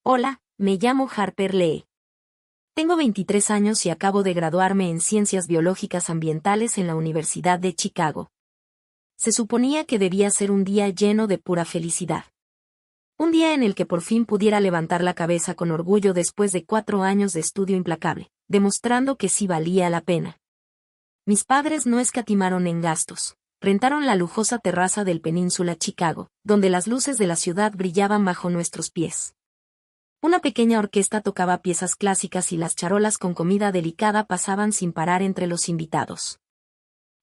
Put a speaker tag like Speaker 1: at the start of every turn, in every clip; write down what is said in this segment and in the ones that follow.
Speaker 1: Hola, me llamo Harper Lee. Tengo 23 años y acabo de graduarme en Ciencias Biológicas Ambientales en la Universidad de Chicago. Se suponía que debía ser un día lleno de pura felicidad. Un día en el que por fin pudiera levantar la cabeza con orgullo después de 4 años de estudio implacable, demostrando que sí valía la pena. Mis padres no escatimaron en gastos. Rentaron la lujosa terraza del Península Chicago, donde las luces de la ciudad brillaban bajo nuestros pies. Una pequeña orquesta tocaba piezas clásicas y las charolas con comida delicada pasaban sin parar entre los invitados.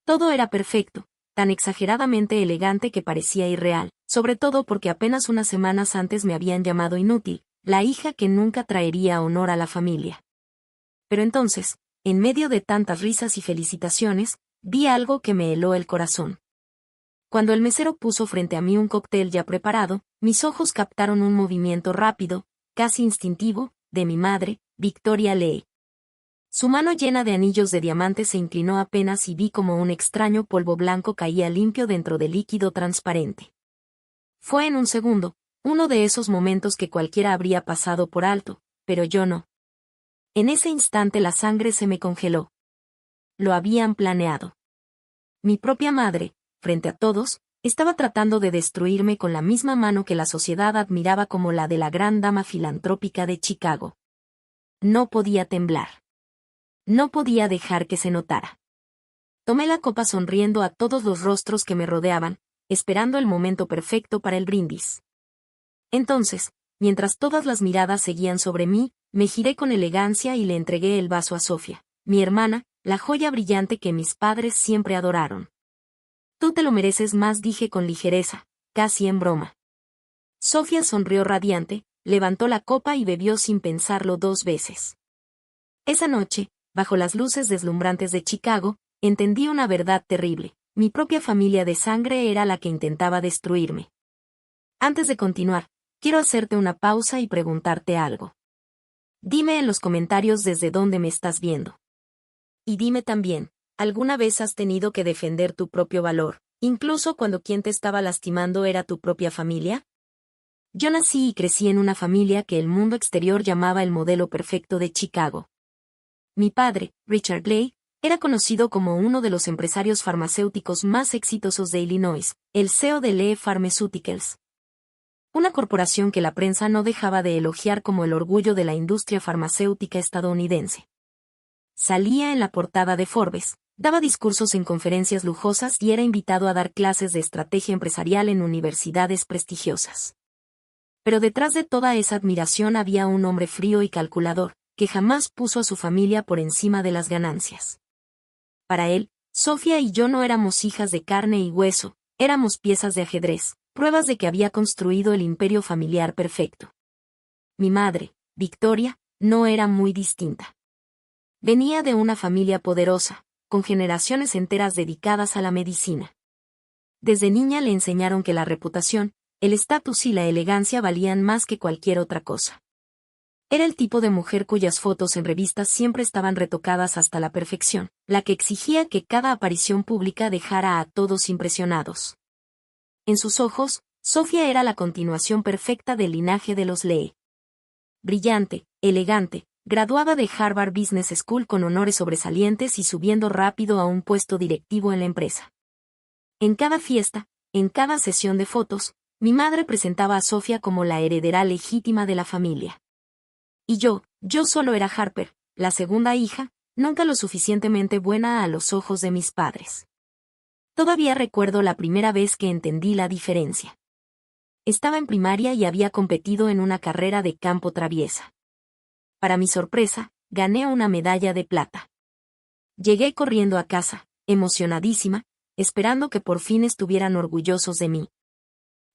Speaker 1: Todo era perfecto, tan exageradamente elegante que parecía irreal, sobre todo porque apenas unas semanas antes me habían llamado inútil, la hija que nunca traería honor a la familia. Pero entonces, en medio de tantas risas y felicitaciones, vi algo que me heló el corazón. Cuando el mesero puso frente a mí un cóctel ya preparado, mis ojos captaron un movimiento rápido, casi instintivo, de mi madre, Victoria Lee. Su mano llena de anillos de diamantes se inclinó apenas y vi como un extraño polvo blanco caía limpio dentro del líquido transparente. Fue en un segundo, uno de esos momentos que cualquiera habría pasado por alto, pero yo no. En ese instante la sangre se me congeló. Lo habían planeado. Mi propia madre, frente a todos, estaba tratando de destruirme con la misma mano que la sociedad admiraba como la de la gran dama filantrópica de Chicago. No podía temblar. No podía dejar que se notara. Tomé la copa sonriendo a todos los rostros que me rodeaban, esperando el momento perfecto para el brindis. Entonces, mientras todas las miradas seguían sobre mí, me giré con elegancia y le entregué el vaso a Sofía, mi hermana, la joya brillante que mis padres siempre adoraron. Tú te lo mereces más, dije con ligereza, casi en broma. Sofía sonrió radiante, levantó la copa y bebió sin pensarlo 2 veces. Esa noche, bajo las luces deslumbrantes de Chicago, entendí una verdad terrible: mi propia familia de sangre era la que intentaba destruirme. Antes de continuar, quiero hacerte una pausa y preguntarte algo. Dime en los comentarios desde dónde me estás viendo. Y dime también, ¿alguna vez has tenido que defender tu propio valor, incluso cuando quien te estaba lastimando era tu propia familia? Yo nací y crecí en una familia que el mundo exterior llamaba el modelo perfecto de Chicago. Mi padre, Richard Lee, era conocido como uno de los empresarios farmacéuticos más exitosos de Illinois, el CEO de Lee Pharmaceuticals. Una corporación que la prensa no dejaba de elogiar como el orgullo de la industria farmacéutica estadounidense. Salía en la portada de Forbes, daba discursos en conferencias lujosas y era invitado a dar clases de estrategia empresarial en universidades prestigiosas. Pero detrás de toda esa admiración había un hombre frío y calculador, que jamás puso a su familia por encima de las ganancias. Para él, Sofía y yo no éramos hijas de carne y hueso, éramos piezas de ajedrez, pruebas de que había construido el imperio familiar perfecto. Mi madre, Victoria, no era muy distinta. Venía de una familia poderosa, con generaciones enteras dedicadas a la medicina. Desde niña le enseñaron que la reputación, el estatus y la elegancia valían más que cualquier otra cosa. Era el tipo de mujer cuyas fotos en revistas siempre estaban retocadas hasta la perfección, la que exigía que cada aparición pública dejara a todos impresionados. En sus ojos, Sofía era la continuación perfecta del linaje de los Lee. Brillante, elegante, graduada de Harvard Business School con honores sobresalientes y subiendo rápido a un puesto directivo en la empresa. En cada fiesta, en cada sesión de fotos, mi madre presentaba a Sofía como la heredera legítima de la familia. Y yo solo era Harper, la segunda hija, nunca lo suficientemente buena a los ojos de mis padres. Todavía recuerdo la primera vez que entendí la diferencia. Estaba en primaria y había competido en una carrera de campo traviesa. Para mi sorpresa, gané una medalla de plata. Llegué corriendo a casa, emocionadísima, esperando que por fin estuvieran orgullosos de mí.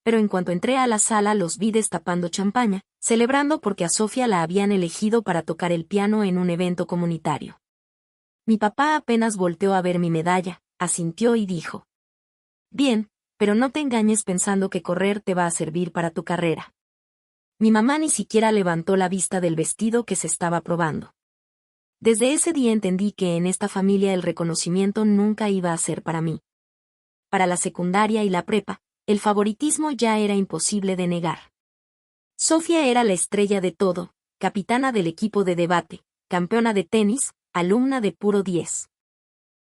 Speaker 1: Pero en cuanto entré a la sala los vi destapando champaña, celebrando porque a Sofía la habían elegido para tocar el piano en un evento comunitario. Mi papá apenas volteó a ver mi medalla, asintió y dijo: «Bien, pero no te engañes pensando que correr te va a servir para tu carrera». Mi mamá ni siquiera levantó la vista del vestido que se estaba probando. Desde ese día entendí que en esta familia el reconocimiento nunca iba a ser para mí. Para la secundaria y la prepa, el favoritismo ya era imposible de negar. Sofía era la estrella de todo, capitana del equipo de debate, campeona de tenis, alumna de puro 10.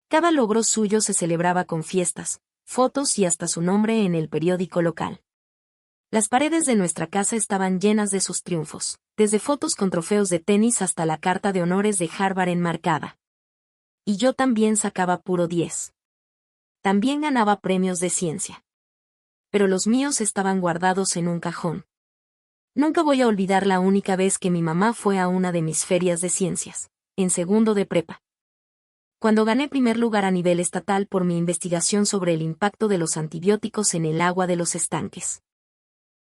Speaker 1: Cada logro suyo se celebraba con fiestas, fotos y hasta su nombre en el periódico local. Las paredes de nuestra casa estaban llenas de sus triunfos, desde fotos con trofeos de tenis hasta la carta de honores de Harvard enmarcada. Y yo también sacaba puro 10. También ganaba premios de ciencia. Pero los míos estaban guardados en un cajón. Nunca voy a olvidar la única vez que mi mamá fue a una de mis ferias de ciencias, en segundo de prepa. Cuando gané primer lugar a nivel estatal por mi investigación sobre el impacto de los antibióticos en el agua de los estanques.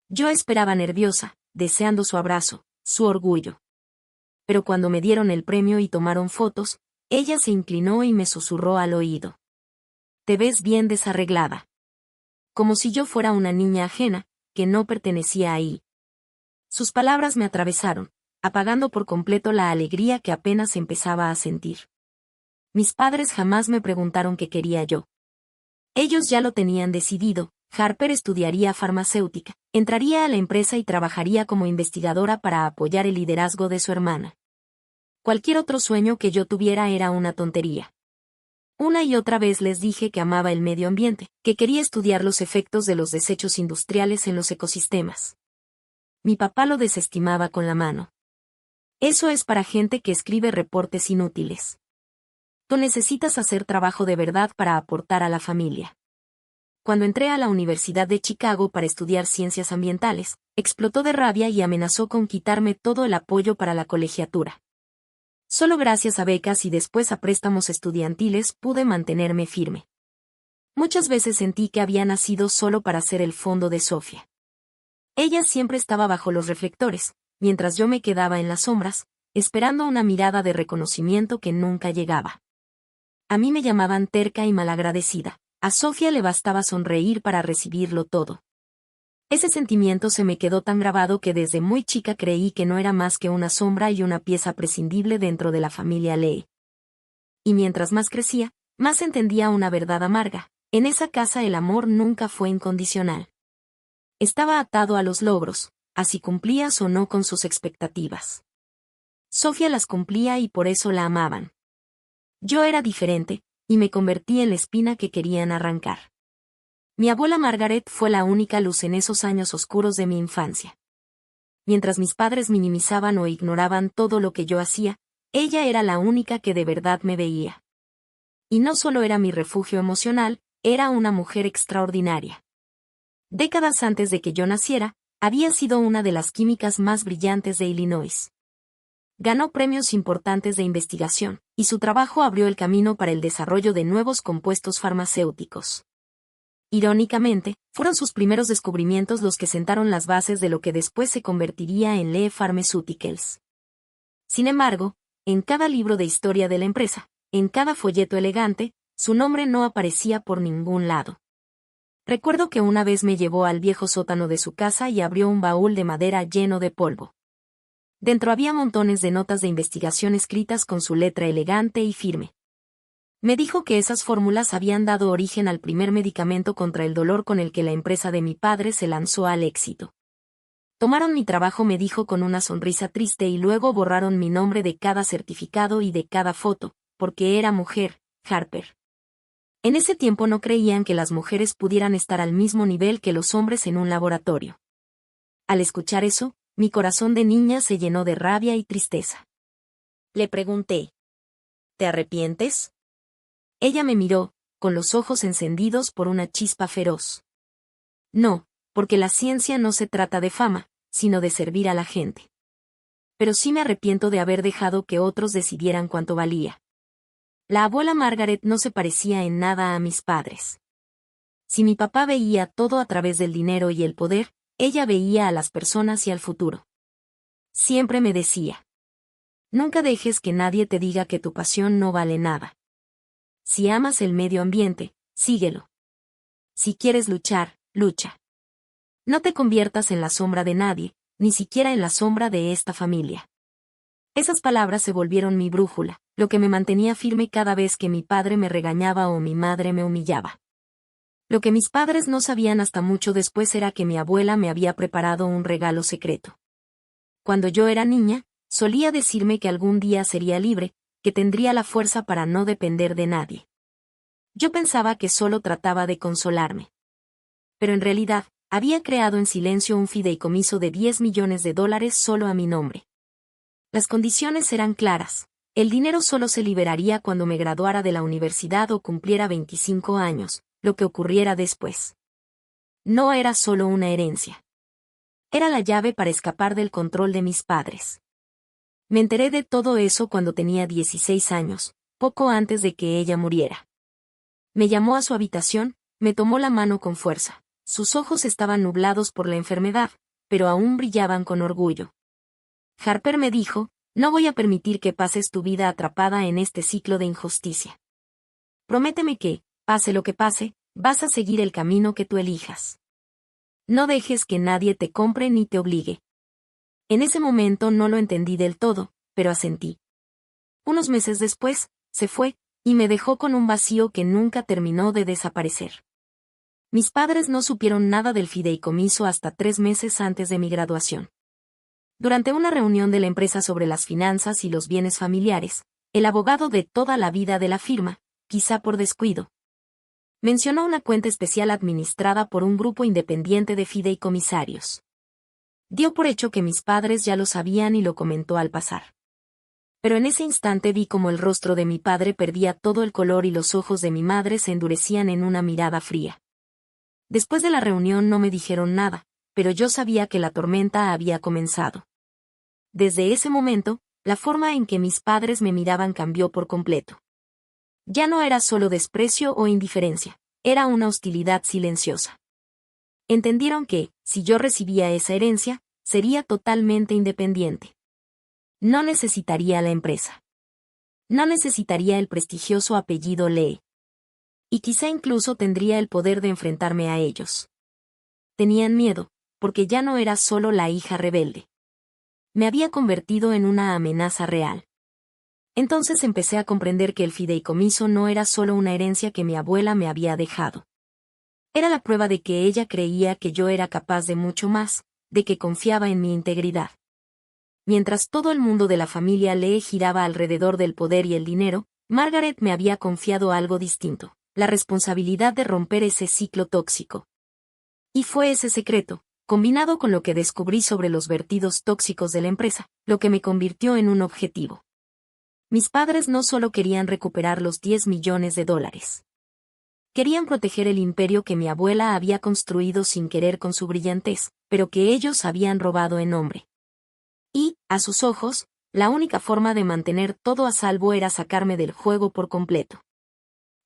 Speaker 1: Yo esperaba nerviosa, deseando su abrazo, su orgullo. Pero cuando me dieron el premio y tomaron fotos, ella se inclinó y me susurró al oído. Te ves bien desarreglada. Como si yo fuera una niña ajena, que no pertenecía ahí. Sus palabras me atravesaron, apagando por completo la alegría que apenas empezaba a sentir. Mis padres jamás me preguntaron qué quería yo. Ellos ya lo tenían decidido. Harper estudiaría farmacéutica, entraría a la empresa y trabajaría como investigadora para apoyar el liderazgo de su hermana. Cualquier otro sueño que yo tuviera era una tontería. Una y otra vez les dije que amaba el medio ambiente, que quería estudiar los efectos de los desechos industriales en los ecosistemas. Mi papá lo desestimaba con la mano. Eso es para gente que escribe reportes inútiles. Tú necesitas hacer trabajo de verdad para aportar a la familia. Cuando entré a la Universidad de Chicago para estudiar ciencias ambientales, explotó de rabia y amenazó con quitarme todo el apoyo para la colegiatura. Solo gracias a becas y después a préstamos estudiantiles pude mantenerme firme. Muchas veces sentí que había nacido solo para ser el fondo de Sofía. Ella siempre estaba bajo los reflectores, mientras yo me quedaba en las sombras, esperando una mirada de reconocimiento que nunca llegaba. A mí me llamaban terca y malagradecida. A Sofía le bastaba sonreír para recibirlo todo. Ese sentimiento se me quedó tan grabado que desde muy chica creí que no era más que una sombra y una pieza prescindible dentro de la familia Lee. Y mientras más crecía, más entendía una verdad amarga. En esa casa el amor nunca fue incondicional. Estaba atado a los logros, a si cumplías o no con sus expectativas. Sofía las cumplía y por eso la amaban. Yo era diferente, y me convertí en la espina que querían arrancar. Mi abuela Margaret fue la única luz en esos años oscuros de mi infancia. Mientras mis padres minimizaban o ignoraban todo lo que yo hacía, ella era la única que de verdad me veía. Y no solo era mi refugio emocional, era una mujer extraordinaria. Décadas antes de que yo naciera, había sido una de las químicas más brillantes de Illinois. Ganó premios importantes de investigación, y su trabajo abrió el camino para el desarrollo de nuevos compuestos farmacéuticos. Irónicamente, fueron sus primeros descubrimientos los que sentaron las bases de lo que después se convertiría en Lee Pharmaceuticals. Sin embargo, en cada libro de historia de la empresa, en cada folleto elegante, su nombre no aparecía por ningún lado. Recuerdo que una vez me llevó al viejo sótano de su casa y abrió un baúl de madera lleno de polvo. Dentro había montones de notas de investigación escritas con su letra elegante y firme. Me dijo que esas fórmulas habían dado origen al primer medicamento contra el dolor con el que la empresa de mi padre se lanzó al éxito. Tomaron mi trabajo, me dijo con una sonrisa triste, y luego borraron mi nombre de cada certificado y de cada foto, porque era mujer, Harper. En ese tiempo no creían que las mujeres pudieran estar al mismo nivel que los hombres en un laboratorio. Al escuchar eso, mi corazón de niña se llenó de rabia y tristeza. Le pregunté: ¿te arrepientes? Ella me miró, con los ojos encendidos por una chispa feroz. No, porque la ciencia no se trata de fama, sino de servir a la gente. Pero sí me arrepiento de haber dejado que otros decidieran cuánto valía. La abuela Margaret no se parecía en nada a mis padres. Si mi papá veía todo a través del dinero y el poder, ella veía a las personas y al futuro. Siempre me decía: nunca dejes que nadie te diga que tu pasión no vale nada. Si amas el medio ambiente, síguelo. Si quieres luchar, lucha. No te conviertas en la sombra de nadie, ni siquiera en la sombra de esta familia. Esas palabras se volvieron mi brújula, lo que me mantenía firme cada vez que mi padre me regañaba o mi madre me humillaba. Lo que mis padres no sabían hasta mucho después era que mi abuela me había preparado un regalo secreto. Cuando yo era niña, solía decirme que algún día sería libre, que tendría la fuerza para no depender de nadie. Yo pensaba que solo trataba de consolarme. Pero en realidad, había creado en silencio un fideicomiso de $10 millones solo a mi nombre. Las condiciones eran claras. El dinero solo se liberaría cuando me graduara de la universidad o cumpliera 25 años, lo que ocurriera después. No era solo una herencia. Era la llave para escapar del control de mis padres. Me enteré de todo eso cuando tenía 16 años, poco antes de que ella muriera. Me llamó a su habitación, me tomó la mano con fuerza. Sus ojos estaban nublados por la enfermedad, pero aún brillaban con orgullo. Harper me dijo, no voy a permitir que pases tu vida atrapada en este ciclo de injusticia. Prométeme que, pase lo que pase, vas a seguir el camino que tú elijas. No dejes que nadie te compre ni te obligue. En ese momento no lo entendí del todo, pero asentí. Unos meses después, se fue, y me dejó con un vacío que nunca terminó de desaparecer. Mis padres no supieron nada del fideicomiso hasta 3 meses antes de mi graduación. Durante una reunión de la empresa sobre las finanzas y los bienes familiares, el abogado de toda la vida de la firma, quizá por descuido, mencionó una cuenta especial administrada por un grupo independiente de fideicomisarios. Dio por hecho que mis padres ya lo sabían y lo comentó al pasar. Pero en ese instante vi como el rostro de mi padre perdía todo el color y los ojos de mi madre se endurecían en una mirada fría. Después de la reunión no me dijeron nada, pero yo sabía que la tormenta había comenzado. Desde ese momento, la forma en que mis padres me miraban cambió por completo. Ya no era solo desprecio o indiferencia, era una hostilidad silenciosa. Entendieron que, si yo recibía esa herencia, sería totalmente independiente. No necesitaría la empresa. No necesitaría el prestigioso apellido Lee. Y quizá incluso tendría el poder de enfrentarme a ellos. Tenían miedo, porque ya no era solo la hija rebelde. Me había convertido en una amenaza real. Entonces empecé a comprender que el fideicomiso no era solo una herencia que mi abuela me había dejado. Era la prueba de que ella creía que yo era capaz de mucho más, de que confiaba en mi integridad. Mientras todo el mundo de la familia Lee giraba alrededor del poder y el dinero, Margaret me había confiado algo distinto, la responsabilidad de romper ese ciclo tóxico. Y fue ese secreto, combinado con lo que descubrí sobre los vertidos tóxicos de la empresa, lo que me convirtió en un objetivo. Mis padres no solo querían recuperar los $10 millones. Querían proteger el imperio que mi abuela había construido sin querer con su brillantez, pero que ellos habían robado en nombre. Y, a sus ojos, la única forma de mantener todo a salvo era sacarme del juego por completo.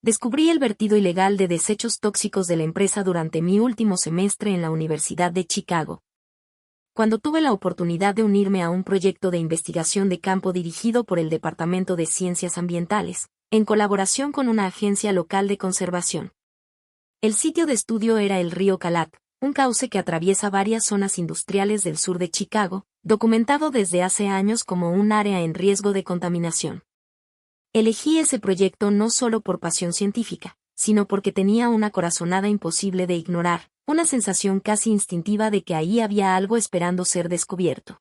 Speaker 1: Descubrí el vertido ilegal de desechos tóxicos de la empresa durante mi último semestre en la Universidad de Chicago. Cuando tuve la oportunidad de unirme a un proyecto de investigación de campo dirigido por el Departamento de Ciencias Ambientales, en colaboración con una agencia local de conservación. El sitio de estudio era el río Calat, un cauce que atraviesa varias zonas industriales del sur de Chicago, documentado desde hace años como un área en riesgo de contaminación. Elegí ese proyecto no solo por pasión científica, sino porque tenía una corazonada imposible de ignorar, una sensación casi instintiva de que ahí había algo esperando ser descubierto.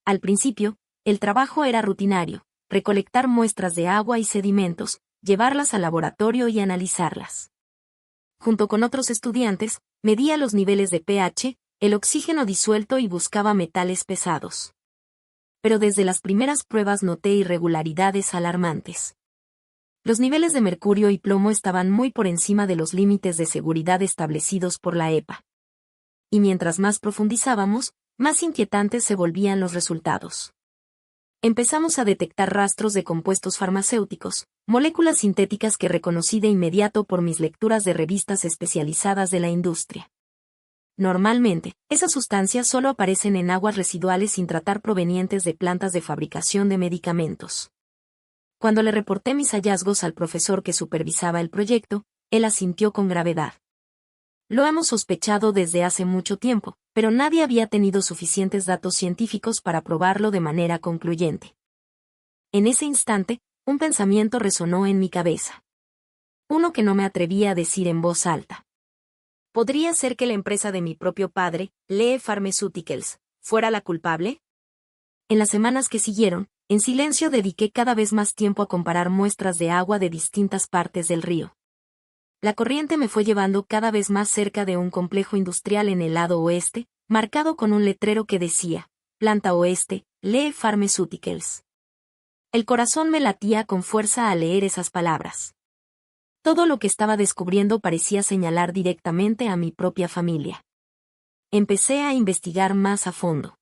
Speaker 1: Al principio, el trabajo era rutinario, recolectar muestras de agua y sedimentos, llevarlas al laboratorio y analizarlas. Junto con otros estudiantes, medía los niveles de pH, el oxígeno disuelto y buscaba metales pesados. Pero desde las primeras pruebas noté irregularidades alarmantes. Los niveles de mercurio y plomo estaban muy por encima de los límites de seguridad establecidos por la EPA. Y mientras más profundizábamos, más inquietantes se volvían los resultados. Empezamos a detectar rastros de compuestos farmacéuticos, moléculas sintéticas que reconocí de inmediato por mis lecturas de revistas especializadas de la industria. Normalmente, esas sustancias solo aparecen en aguas residuales sin tratar provenientes de plantas de fabricación de medicamentos. Cuando le reporté mis hallazgos al profesor que supervisaba el proyecto, él asintió con gravedad. Lo hemos sospechado desde hace mucho tiempo, pero nadie había tenido suficientes datos científicos para probarlo de manera concluyente. En ese instante, un pensamiento resonó en mi cabeza. Uno que no me atrevía a decir en voz alta. ¿Podría ser que la empresa de mi propio padre, Lee Pharmaceuticals, fuera la culpable? En las semanas que siguieron, en silencio dediqué cada vez más tiempo a comparar muestras de agua de distintas partes del río. La corriente me fue llevando cada vez más cerca de un complejo industrial en el lado oeste, marcado con un letrero que decía, Planta Oeste, Lee Pharmaceuticals. El corazón me latía con fuerza al leer esas palabras. Todo lo que estaba descubriendo parecía señalar directamente a mi propia familia. Empecé a investigar más a fondo.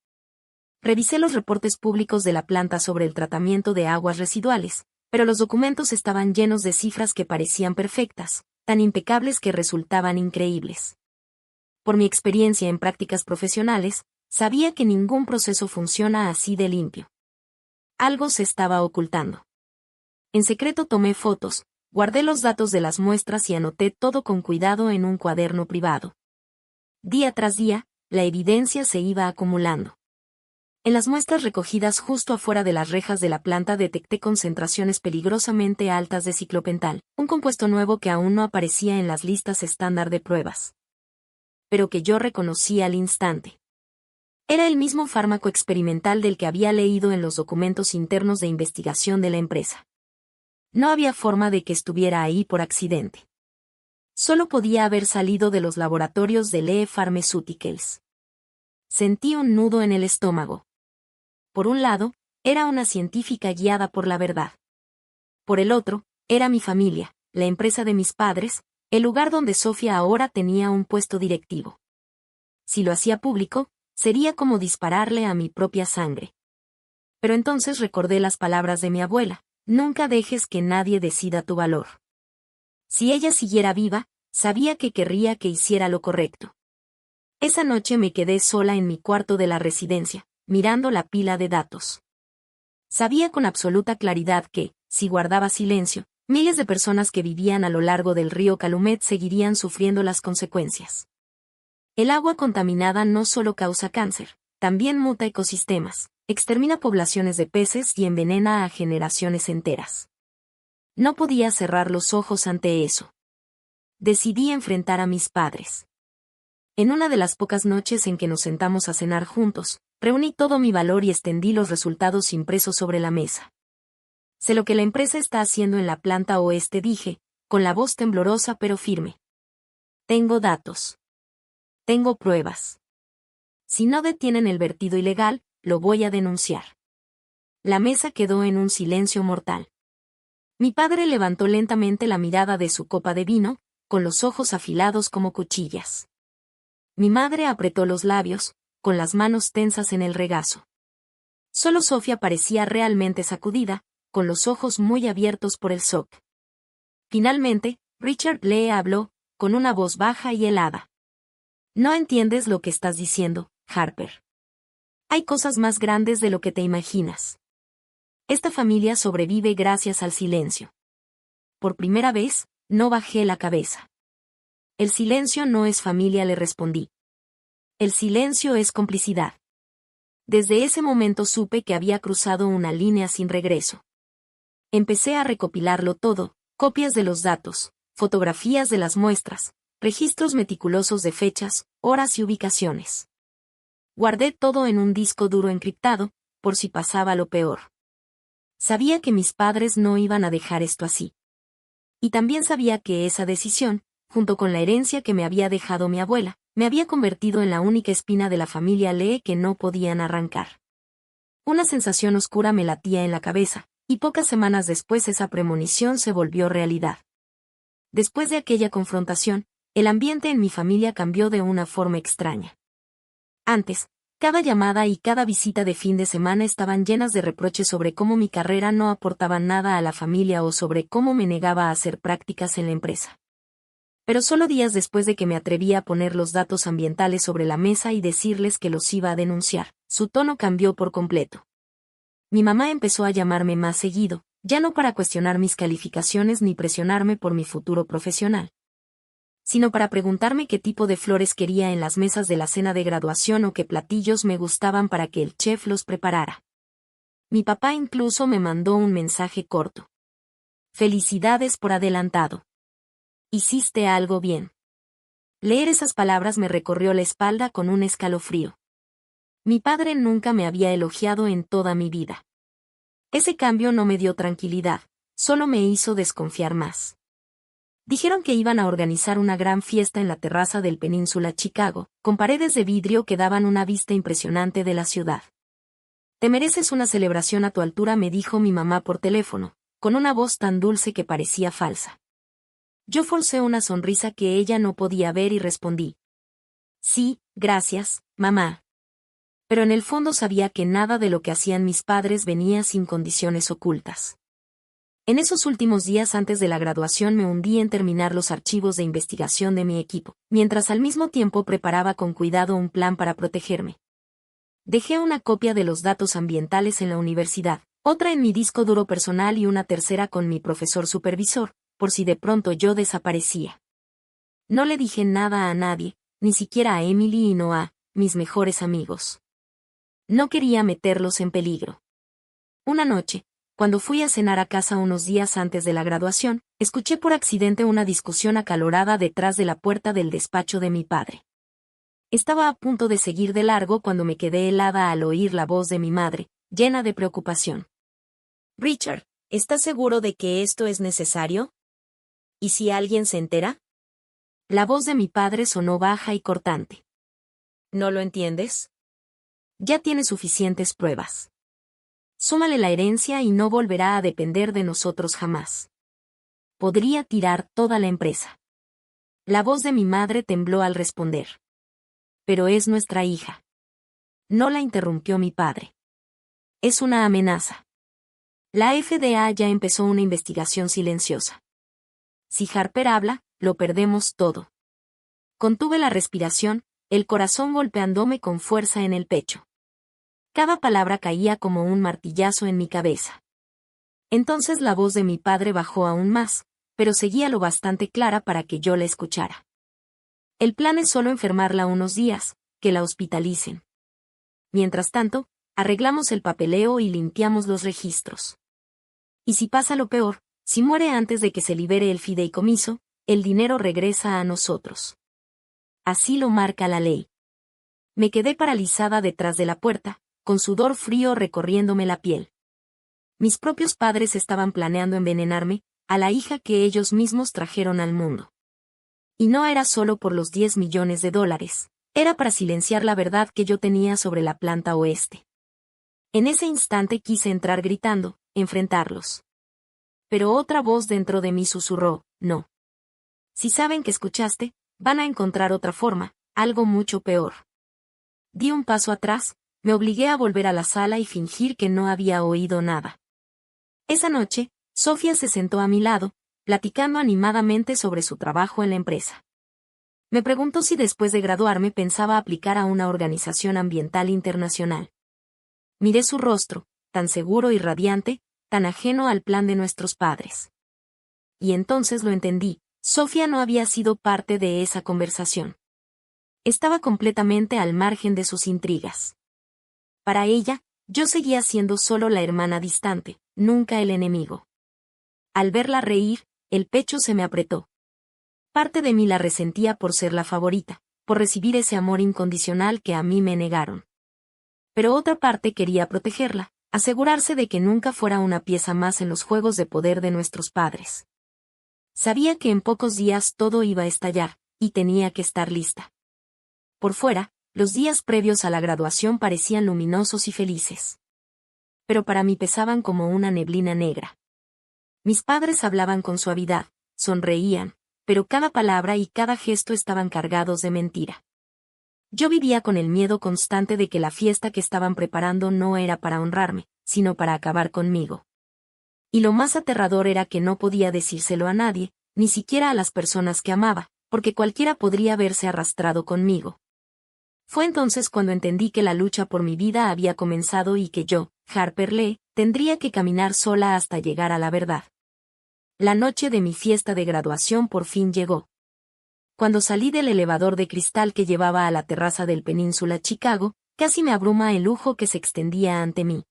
Speaker 1: Revisé los reportes públicos de la planta sobre el tratamiento de aguas residuales, pero los documentos estaban llenos de cifras que parecían perfectas, tan impecables que resultaban increíbles. Por mi experiencia en prácticas profesionales, sabía que ningún proceso funciona así de limpio. Algo se estaba ocultando. En secreto tomé fotos, guardé los datos de las muestras y anoté todo con cuidado en un cuaderno privado. Día tras día, la evidencia se iba acumulando. En las muestras recogidas justo afuera de las rejas de la planta detecté concentraciones peligrosamente altas de ciclopental, un compuesto nuevo que aún no aparecía en las listas estándar de pruebas. Pero que yo reconocí al instante. Era el mismo fármaco experimental del que había leído en los documentos internos de investigación de la empresa. No había forma de que estuviera ahí por accidente. Solo podía haber salido de los laboratorios de Lee Pharmaceuticals. Sentí un nudo en el estómago. Por un lado, era una científica guiada por la verdad. Por el otro, era mi familia, la empresa de mis padres, el lugar donde Sofía ahora tenía un puesto directivo. Si lo hacía público, sería como dispararle a mi propia sangre. Pero entonces recordé las palabras de mi abuela, nunca dejes que nadie decida tu valor. Si ella siguiera viva, sabía que querría que hiciera lo correcto. Esa noche me quedé sola en mi cuarto de la residencia, mirando la pila de datos. Sabía con absoluta claridad que, si guardaba silencio, miles de personas que vivían a lo largo del río Calumet seguirían sufriendo las consecuencias. El agua contaminada no solo causa cáncer, también muta ecosistemas, extermina poblaciones de peces y envenena a generaciones enteras. No podía cerrar los ojos ante eso. Decidí enfrentar a mis padres. En una de las pocas noches en que nos sentamos a cenar juntos, reuní todo mi valor y extendí los resultados impresos sobre la mesa. Sé lo que la empresa está haciendo en la planta oeste, dije, con la voz temblorosa pero firme. Tengo datos. Tengo pruebas. Si no detienen el vertido ilegal, lo voy a denunciar. La mesa quedó en un silencio mortal. Mi padre levantó lentamente la mirada de su copa de vino, con los ojos afilados como cuchillas. Mi madre apretó los labios, con las manos tensas en el regazo. Solo Sofía parecía realmente sacudida, con los ojos muy abiertos por el shock. Finalmente, Richard Lee habló, con una voz baja y helada. No entiendes lo que estás diciendo, Harper. Hay cosas más grandes de lo que te imaginas. Esta familia sobrevive gracias al silencio. Por primera vez, no bajé la cabeza. El silencio no es familia, le respondí. El silencio es complicidad. Desde ese momento supe que había cruzado una línea sin regreso. Empecé a recopilarlo todo, copias de los datos, fotografías de las muestras, registros meticulosos de fechas, horas y ubicaciones. Guardé todo en un disco duro encriptado, por si pasaba lo peor. Sabía que mis padres no iban a dejar esto así. Y también sabía que esa decisión, junto con la herencia que me había dejado mi abuela, me había convertido en la única espina de la familia Lee que no podían arrancar. Una sensación oscura me latía en la cabeza, y pocas semanas después esa premonición se volvió realidad. Después de aquella confrontación, el ambiente en mi familia cambió de una forma extraña. Antes, cada llamada y cada visita de fin de semana estaban llenas de reproches sobre cómo mi carrera no aportaba nada a la familia o sobre cómo me negaba a hacer prácticas en la empresa. Pero solo días después de que me atreví a poner los datos ambientales sobre la mesa y decirles que los iba a denunciar, su tono cambió por completo. Mi mamá empezó a llamarme más seguido, ya no para cuestionar mis calificaciones ni presionarme por mi futuro profesional, sino para preguntarme qué tipo de flores quería en las mesas de la cena de graduación o qué platillos me gustaban para que el chef los preparara. Mi papá incluso me mandó un mensaje corto. Felicidades por adelantado. Hiciste algo bien. Leer esas palabras me recorrió la espalda con un escalofrío. Mi padre nunca me había elogiado en toda mi vida. Ese cambio no me dio tranquilidad, solo me hizo desconfiar más. Dijeron que iban a organizar una gran fiesta en la terraza del Península Chicago, con paredes de vidrio que daban una vista impresionante de la ciudad. Te mereces una celebración a tu altura, me dijo mi mamá por teléfono, con una voz tan dulce que parecía falsa. Yo forcé una sonrisa que ella no podía ver y respondí: sí, gracias, mamá. Pero en el fondo sabía que nada de lo que hacían mis padres venía sin condiciones ocultas. En esos últimos días antes de la graduación me hundí en terminar los archivos de investigación de mi equipo, mientras al mismo tiempo preparaba con cuidado un plan para protegerme. Dejé una copia de los datos ambientales en la universidad, otra en mi disco duro personal y una tercera con mi profesor supervisor, por si de pronto yo desaparecía. No le dije nada a nadie, ni siquiera a Emily y Noah, mis mejores amigos. No quería meterlos en peligro. Una noche, cuando fui a cenar a casa unos días antes de la graduación, escuché por accidente una discusión acalorada detrás de la puerta del despacho de mi padre. Estaba a punto de seguir de largo cuando me quedé helada al oír la voz de mi madre, llena de preocupación. Richard, ¿estás seguro de que esto es necesario? ¿Y si alguien se entera? La voz de mi padre sonó baja y cortante. ¿No lo entiendes? Ya tiene suficientes pruebas. Súmale la herencia y no volverá a depender de nosotros jamás. Podría tirar toda la empresa. La voz de mi madre tembló al responder. Pero es nuestra hija. No la interrumpió mi padre. Es una amenaza. La FDA ya empezó una investigación silenciosa. Si Harper habla, lo perdemos todo. Contuve la respiración, el corazón golpeándome con fuerza en el pecho. Cada palabra caía como un martillazo en mi cabeza. Entonces la voz de mi padre bajó aún más, pero seguía lo bastante clara para que yo la escuchara. El plan es solo enfermarla unos días, que la hospitalicen. Mientras tanto, arreglamos el papeleo y limpiamos los registros. Y si pasa lo peor, si muere antes de que se libere el fideicomiso, el dinero regresa a nosotros. Así lo marca la ley. Me quedé paralizada detrás de la puerta, con sudor frío recorriéndome la piel. Mis propios padres estaban planeando envenenarme, a la hija que ellos mismos trajeron al mundo. Y no era solo por los $10 millones, era para silenciar la verdad que yo tenía sobre la planta oeste. En ese instante quise entrar gritando, enfrentarlos. Pero otra voz dentro de mí susurró: no. Si saben que escuchaste, van a encontrar otra forma, algo mucho peor. Di un paso atrás, me obligué a volver a la sala y fingir que no había oído nada. Esa noche, Sofía se sentó a mi lado, platicando animadamente sobre su trabajo en la empresa. Me preguntó si después de graduarme pensaba aplicar a una organización ambiental internacional. Miré su rostro, tan seguro y radiante, tan ajeno al plan de nuestros padres. Y entonces lo entendí, Sofía no había sido parte de esa conversación. Estaba completamente al margen de sus intrigas. Para ella, yo seguía siendo solo la hermana distante, nunca el enemigo. Al verla reír, el pecho se me apretó. Parte de mí la resentía por ser la favorita, por recibir ese amor incondicional que a mí me negaron. Pero otra parte quería protegerla, asegurarse de que nunca fuera una pieza más en los juegos de poder de nuestros padres. Sabía que en pocos días todo iba a estallar, y tenía que estar lista. Por fuera, los días previos a la graduación parecían luminosos y felices. Pero para mí pesaban como una neblina negra. Mis padres hablaban con suavidad, sonreían, pero cada palabra y cada gesto estaban cargados de mentira. Yo vivía con el miedo constante de que la fiesta que estaban preparando no era para honrarme, sino para acabar conmigo. Y lo más aterrador era que no podía decírselo a nadie, ni siquiera a las personas que amaba, porque cualquiera podría verse arrastrado conmigo. Fue entonces cuando entendí que la lucha por mi vida había comenzado y que yo, Harper Lee, tendría que caminar sola hasta llegar a la verdad. La noche de mi fiesta de graduación por fin llegó. Cuando salí del elevador de cristal que llevaba a la terraza del Península Chicago, casi me abruma el lujo que se extendía ante mí.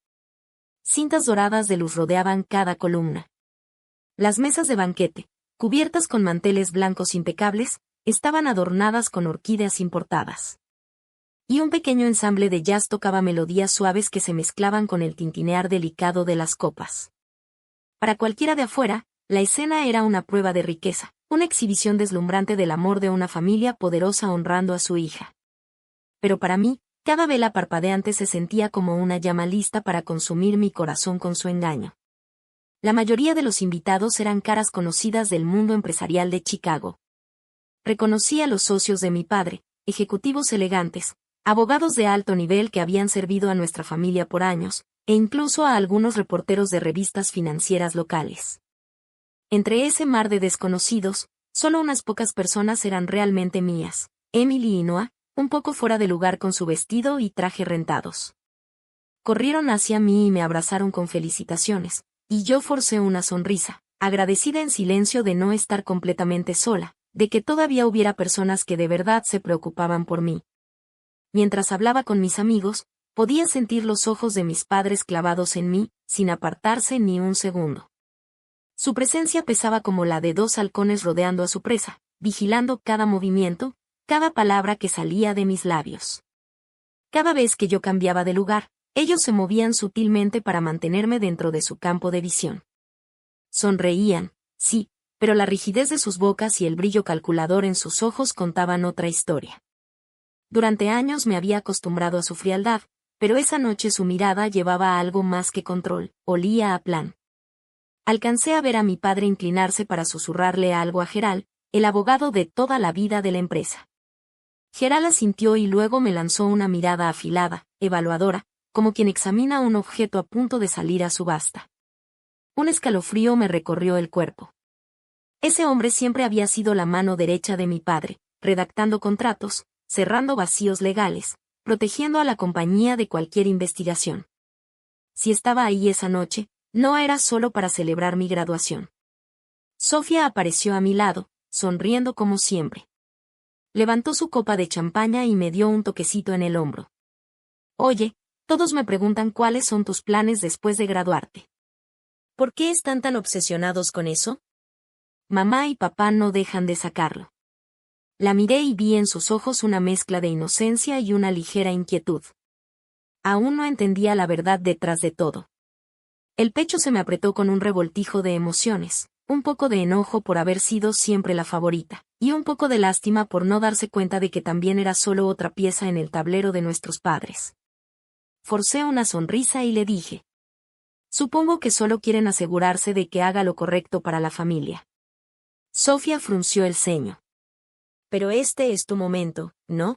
Speaker 1: Cintas doradas de luz rodeaban cada columna. Las mesas de banquete, cubiertas con manteles blancos impecables, estaban adornadas con orquídeas importadas. Y un pequeño ensamble de jazz tocaba melodías suaves que se mezclaban con el tintinear delicado de las copas. Para cualquiera de afuera, la escena era una prueba de riqueza, una exhibición deslumbrante del amor de una familia poderosa honrando a su hija. Pero para mí, cada vela parpadeante se sentía como una llama lista para consumir mi corazón con su engaño. La mayoría de los invitados eran caras conocidas del mundo empresarial de Chicago. Reconocí a los socios de mi padre, ejecutivos elegantes, abogados de alto nivel que habían servido a nuestra familia por años, e incluso a algunos reporteros de revistas financieras locales. Entre ese mar de desconocidos, solo unas pocas personas eran realmente mías, Emily y Noah, un poco fuera de lugar con su vestido y traje rentados. Corrieron hacia mí y me abrazaron con felicitaciones, y yo forcé una sonrisa, agradecida en silencio de no estar completamente sola, de que todavía hubiera personas que de verdad se preocupaban por mí. Mientras hablaba con mis amigos, podía sentir los ojos de mis padres clavados en mí, sin apartarse ni un segundo. Su presencia pesaba como la de dos halcones rodeando a su presa, vigilando cada movimiento, cada palabra que salía de mis labios. Cada vez que yo cambiaba de lugar, ellos se movían sutilmente para mantenerme dentro de su campo de visión. Sonreían, sí, pero la rigidez de sus bocas y el brillo calculador en sus ojos contaban otra historia. Durante años me había acostumbrado a su frialdad, pero esa noche su mirada llevaba algo más que control, olía a plan. Alcancé a ver a mi padre inclinarse para susurrarle algo a Gerald, el abogado de toda la vida de la empresa. Gerald asintió y luego me lanzó una mirada afilada, evaluadora, como quien examina un objeto a punto de salir a subasta. Un escalofrío me recorrió el cuerpo. Ese hombre siempre había sido la mano derecha de mi padre, redactando contratos, cerrando vacíos legales, protegiendo a la compañía de cualquier investigación. Si estaba ahí esa noche, no era solo para celebrar mi graduación. Sofía apareció a mi lado, sonriendo como siempre. Levantó su copa de champaña y me dio un toquecito en el hombro. Oye, todos me preguntan cuáles son tus planes después de graduarte. ¿Por qué están tan obsesionados con eso? Mamá y papá no dejan de sacarlo. La miré y vi en sus ojos una mezcla de inocencia y una ligera inquietud. Aún no entendía la verdad detrás de todo. El pecho se me apretó con un revoltijo de emociones, un poco de enojo por haber sido siempre la favorita, y un poco de lástima por no darse cuenta de que también era solo otra pieza en el tablero de nuestros padres. Forcé una sonrisa y le dije: supongo que solo quieren asegurarse de que haga lo correcto para la familia. Sofía frunció el ceño. Pero este es tu momento, ¿no?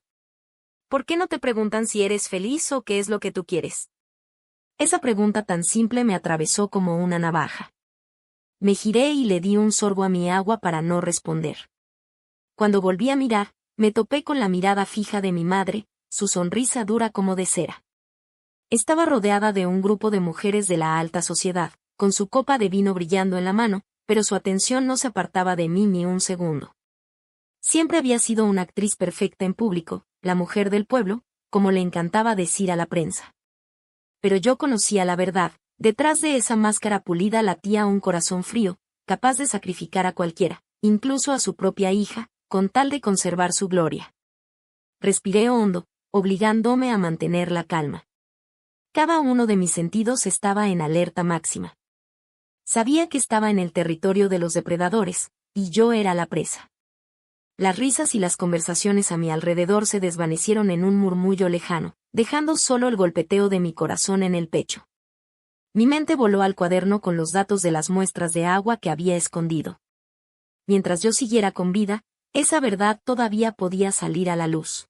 Speaker 1: ¿Por qué no te preguntan si eres feliz o qué es lo que tú quieres? Esa pregunta tan simple me atravesó como una navaja. Me giré y le di un sorbo a mi agua para no responder. Cuando volví a mirar, me topé con la mirada fija de mi madre, su sonrisa dura como de cera. Estaba rodeada de un grupo de mujeres de la alta sociedad, con su copa de vino brillando en la mano, pero su atención no se apartaba de mí ni un segundo. Siempre había sido una actriz perfecta en público, la mujer del pueblo, como le encantaba decir a la prensa. Pero yo conocía la verdad, detrás de esa máscara pulida latía un corazón frío, capaz de sacrificar a cualquiera, incluso a su propia hija, con tal de conservar su gloria. Respiré hondo, obligándome a mantener la calma. Cada uno de mis sentidos estaba en alerta máxima. Sabía que estaba en el territorio de los depredadores, y yo era la presa. Las risas y las conversaciones a mi alrededor se desvanecieron en un murmullo lejano, dejando solo el golpeteo de mi corazón en el pecho. Mi mente voló al cuaderno con los datos de las muestras de agua que había escondido. Mientras yo siguiera con vida, esa verdad todavía podía salir a la luz.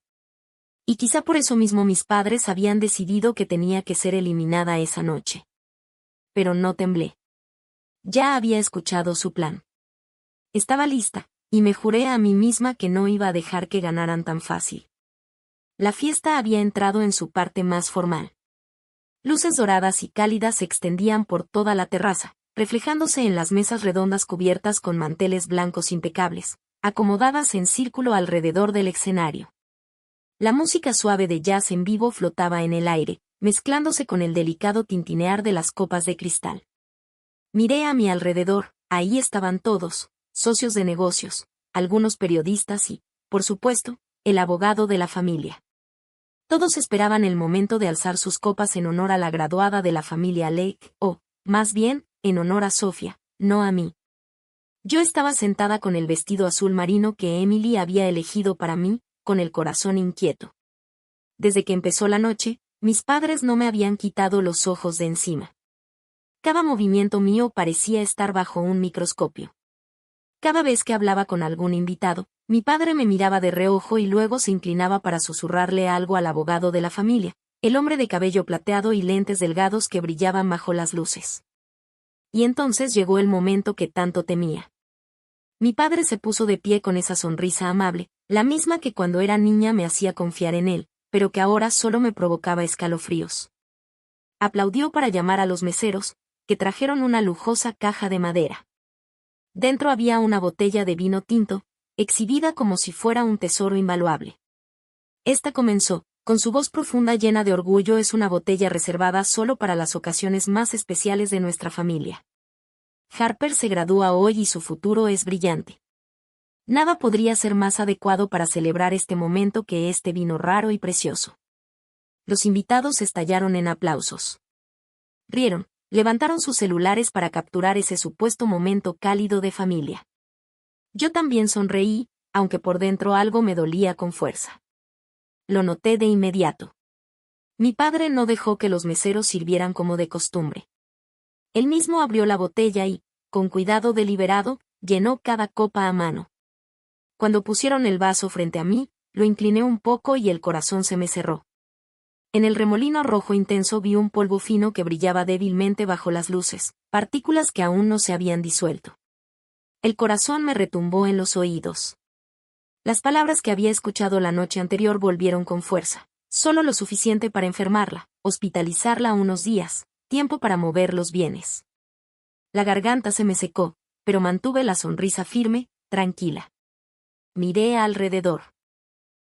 Speaker 1: Y quizá por eso mismo mis padres habían decidido que tenía que ser eliminada esa noche. Pero no temblé. Ya había escuchado su plan. Estaba lista, y me juré a mí misma que no iba a dejar que ganaran tan fácil. La fiesta había entrado en su parte más formal. Luces doradas y cálidas se extendían por toda la terraza, reflejándose en las mesas redondas cubiertas con manteles blancos impecables, acomodadas en círculo alrededor del escenario. La música suave de jazz en vivo flotaba en el aire, mezclándose con el delicado tintinear de las copas de cristal. Miré a mi alrededor, ahí estaban todos, socios de negocios, algunos periodistas y, por supuesto, el abogado de la familia. Todos esperaban el momento de alzar sus copas en honor a la graduada de la familia Lake, o, más bien, en honor a Sofía, no a mí. Yo estaba sentada con el vestido azul marino que Emily había elegido para mí, con el corazón inquieto. Desde que empezó la noche, mis padres no me habían quitado los ojos de encima. Cada movimiento mío parecía estar bajo un microscopio. Cada vez que hablaba con algún invitado, mi padre me miraba de reojo y luego se inclinaba para susurrarle algo al abogado de la familia, el hombre de cabello plateado y lentes delgados que brillaban bajo las luces. Y entonces llegó el momento que tanto temía. Mi padre se puso de pie con esa sonrisa amable, la misma que cuando era niña me hacía confiar en él, pero que ahora solo me provocaba escalofríos. Aplaudió para llamar a los meseros, que trajeron una lujosa caja de madera. Dentro había una botella de vino tinto, exhibida como si fuera un tesoro invaluable. Esta comenzó, con su voz profunda llena de orgullo: es una botella reservada solo para las ocasiones más especiales de nuestra familia. Harper se gradúa hoy y su futuro es brillante. Nada podría ser más adecuado para celebrar este momento que este vino raro y precioso. Los invitados estallaron en aplausos. Rieron, levantaron sus celulares para capturar ese supuesto momento cálido de familia. Yo también sonreí, aunque por dentro algo me dolía con fuerza. Lo noté de inmediato. Mi padre no dejó que los meseros sirvieran como de costumbre. Él mismo abrió la botella y, con cuidado deliberado, llenó cada copa a mano. Cuando pusieron el vaso frente a mí, lo incliné un poco y el corazón se me cerró. En el remolino rojo intenso vi un polvo fino que brillaba débilmente bajo las luces, partículas que aún no se habían disuelto. El corazón me retumbó en los oídos. Las palabras que había escuchado la noche anterior volvieron con fuerza, solo lo suficiente para enfermarla, hospitalizarla unos días, tiempo para mover los bienes. La garganta se me secó, pero mantuve la sonrisa firme, tranquila. Miré alrededor.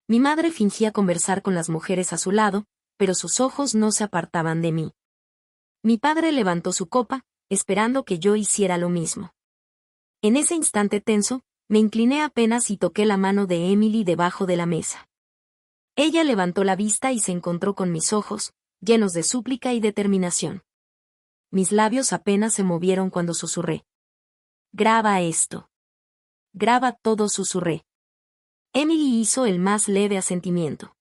Speaker 1: Mi madre fingía conversar con las mujeres a su lado, pero sus ojos no se apartaban de mí. Mi padre levantó su copa, esperando que yo hiciera lo mismo. En ese instante tenso, me incliné apenas y toqué la mano de Emily debajo de la mesa. Ella levantó la vista y se encontró con mis ojos, llenos de súplica y determinación. Mis labios apenas se movieron cuando susurré. «Graba esto». «Graba todo», susurré. Emily hizo el más leve asentimiento.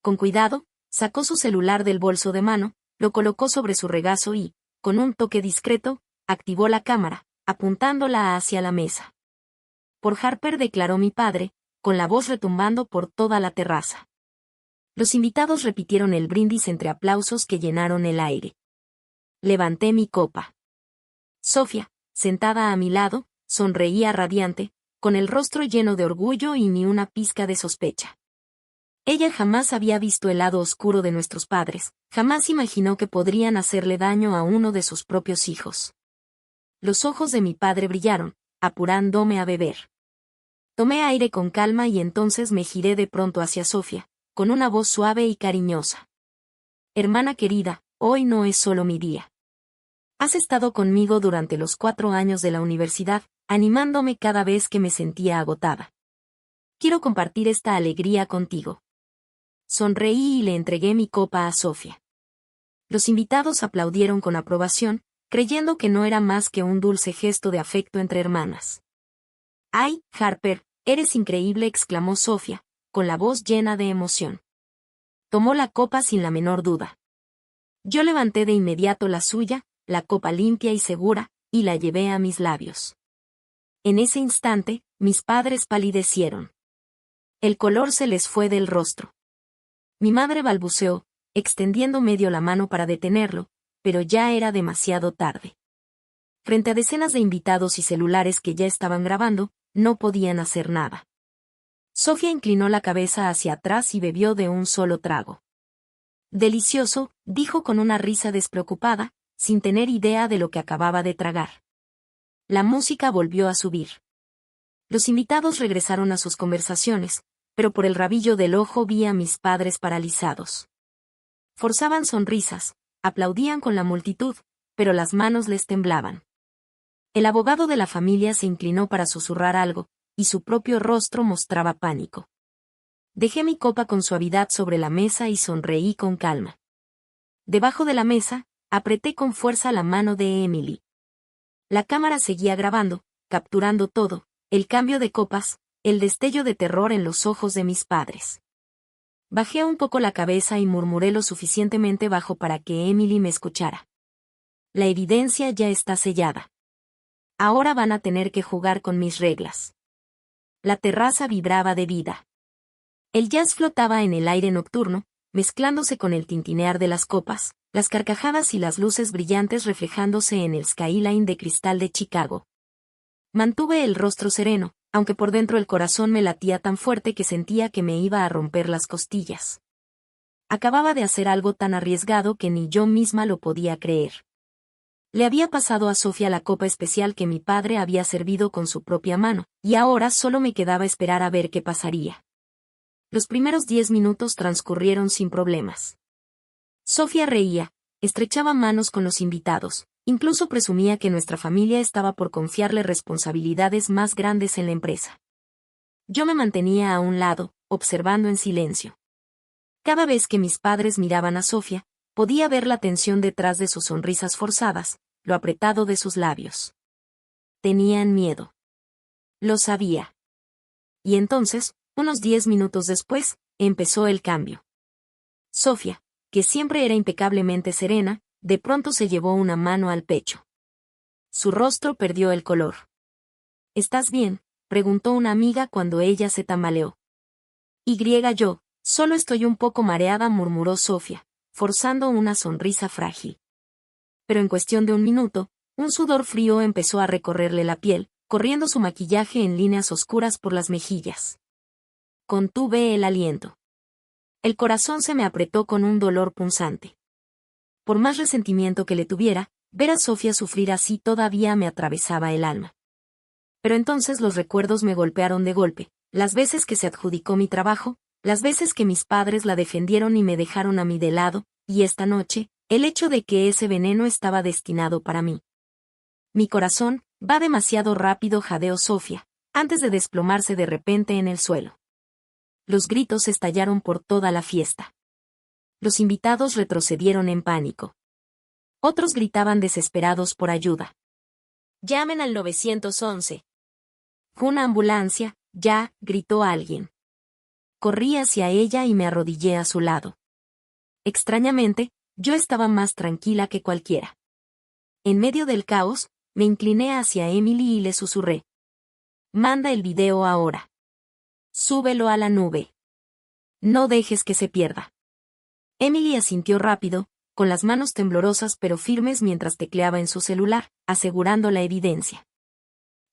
Speaker 1: Con cuidado, sacó su celular del bolso de mano, lo colocó sobre su regazo y, con un toque discreto, activó la cámara, apuntándola hacia la mesa. «Por Harper», declaró mi padre, con la voz retumbando por toda la terraza. Los invitados repitieron el brindis entre aplausos que llenaron el aire. Levanté mi copa. Sofía, sentada a mi lado, sonreía radiante, con el rostro lleno de orgullo y ni una pizca de sospecha. Ella jamás había visto el lado oscuro de nuestros padres, jamás imaginó que podrían hacerle daño a uno de sus propios hijos. Los ojos de mi padre brillaron, apurándome a beber. Tomé aire con calma y entonces me giré de pronto hacia Sofía, con una voz suave y cariñosa. «Hermana querida, hoy no es solo mi día. Has estado conmigo durante los 4 años de la universidad, animándome cada vez que me sentía agotada. Quiero compartir esta alegría contigo». Sonreí y le entregué mi copa a Sofía. Los invitados aplaudieron con aprobación, creyendo que no era más que un dulce gesto de afecto entre hermanas. «¡Ay, Harper, eres increíble!», exclamó Sofía, con la voz llena de emoción. Tomó la copa sin la menor duda. Yo levanté de inmediato la suya, la copa limpia y segura, y la llevé a mis labios. En ese instante, mis padres palidecieron. El color se les fue del rostro. Mi madre balbuceó, extendiendo medio la mano para detenerlo, pero ya era demasiado tarde. Frente a decenas de invitados y celulares que ya estaban grabando, no podían hacer nada. Sofía inclinó la cabeza hacia atrás y bebió de un solo trago. «Delicioso», dijo con una risa despreocupada, sin tener idea de lo que acababa de tragar. La música volvió a subir. Los invitados regresaron a sus conversaciones, pero por el rabillo del ojo vi a mis padres paralizados. Forzaban sonrisas, aplaudían con la multitud, pero las manos les temblaban. El abogado de la familia se inclinó para susurrar algo, y su propio rostro mostraba pánico. Dejé mi copa con suavidad sobre la mesa y sonreí con calma. Debajo de la mesa, apreté con fuerza la mano de Emily. La cámara seguía grabando, capturando todo, el cambio de copas, el destello de terror en los ojos de mis padres. Bajé un poco la cabeza y murmuré lo suficientemente bajo para que Emily me escuchara. La evidencia ya está sellada. Ahora van a tener que jugar con mis reglas. La terraza vibraba de vida. El jazz flotaba en el aire nocturno, mezclándose con el tintinear de las copas, las carcajadas y las luces brillantes reflejándose en el skyline de cristal de Chicago. Mantuve el rostro sereno, aunque por dentro el corazón me latía tan fuerte que sentía que me iba a romper las costillas. Acababa de hacer algo tan arriesgado que ni yo misma lo podía creer. Le había pasado a Sofía la copa especial que mi padre había servido con su propia mano, y ahora solo me quedaba esperar a ver qué pasaría. Los primeros 10 minutos transcurrieron sin problemas. Sofía reía, estrechaba manos con los invitados, incluso presumía que nuestra familia estaba por confiarle responsabilidades más grandes en la empresa. Yo me mantenía a un lado, observando en silencio. Cada vez que mis padres miraban a Sofía, podía ver la tensión detrás de sus sonrisas forzadas, lo apretado de sus labios. Tenían miedo. Lo sabía. Y entonces, unos 10 minutos después, empezó el cambio. Sofía, que siempre era impecablemente serena, de pronto se llevó una mano al pecho. Su rostro perdió el color. ¿Estás bien?, preguntó una amiga cuando ella se tambaleó. Yo, solo estoy un poco mareada, murmuró Sofía, forzando una sonrisa frágil. Pero en cuestión de un minuto, un sudor frío empezó a recorrerle la piel, corriendo su maquillaje en líneas oscuras por las mejillas. Contuve el aliento. El corazón se me apretó con un dolor punzante. Por más resentimiento que le tuviera, ver a Sofía sufrir así todavía me atravesaba el alma. Pero entonces los recuerdos me golpearon de golpe, las veces que se adjudicó mi trabajo, las veces que mis padres la defendieron y me dejaron a mí de lado, y esta noche, el hecho de que ese veneno estaba destinado para mí. Mi corazón va demasiado rápido, jadeó Sofía, antes de desplomarse de repente en el suelo. Los gritos estallaron por toda la fiesta. Los invitados retrocedieron en pánico. Otros gritaban desesperados por ayuda. «Llamen al 911. «Una ambulancia, ya», gritó alguien. Corrí hacia ella y me arrodillé a su lado. Extrañamente, yo estaba más tranquila que cualquiera. En medio del caos, me incliné hacia Emily y le susurré. «Manda el video ahora. Súbelo a la nube. No dejes que se pierda». Emily asintió rápido, con las manos temblorosas pero firmes mientras tecleaba en su celular, asegurando la evidencia.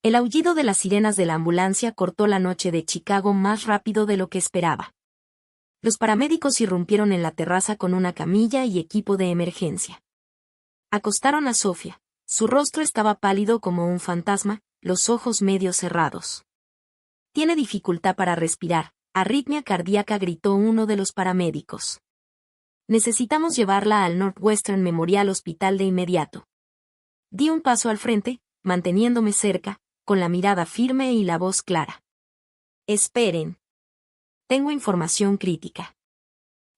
Speaker 1: El aullido de las sirenas de la ambulancia cortó la noche de Chicago más rápido de lo que esperaba. Los paramédicos irrumpieron en la terraza con una camilla y equipo de emergencia. Acostaron a Sofía. Su rostro estaba pálido como un fantasma, los ojos medio cerrados. «Tiene dificultad para respirar, arritmia cardíaca», gritó uno de los paramédicos. «Necesitamos llevarla al Northwestern Memorial Hospital de inmediato». Di un paso al frente, manteniéndome cerca, con la mirada firme y la voz clara. «Esperen. Tengo información crítica.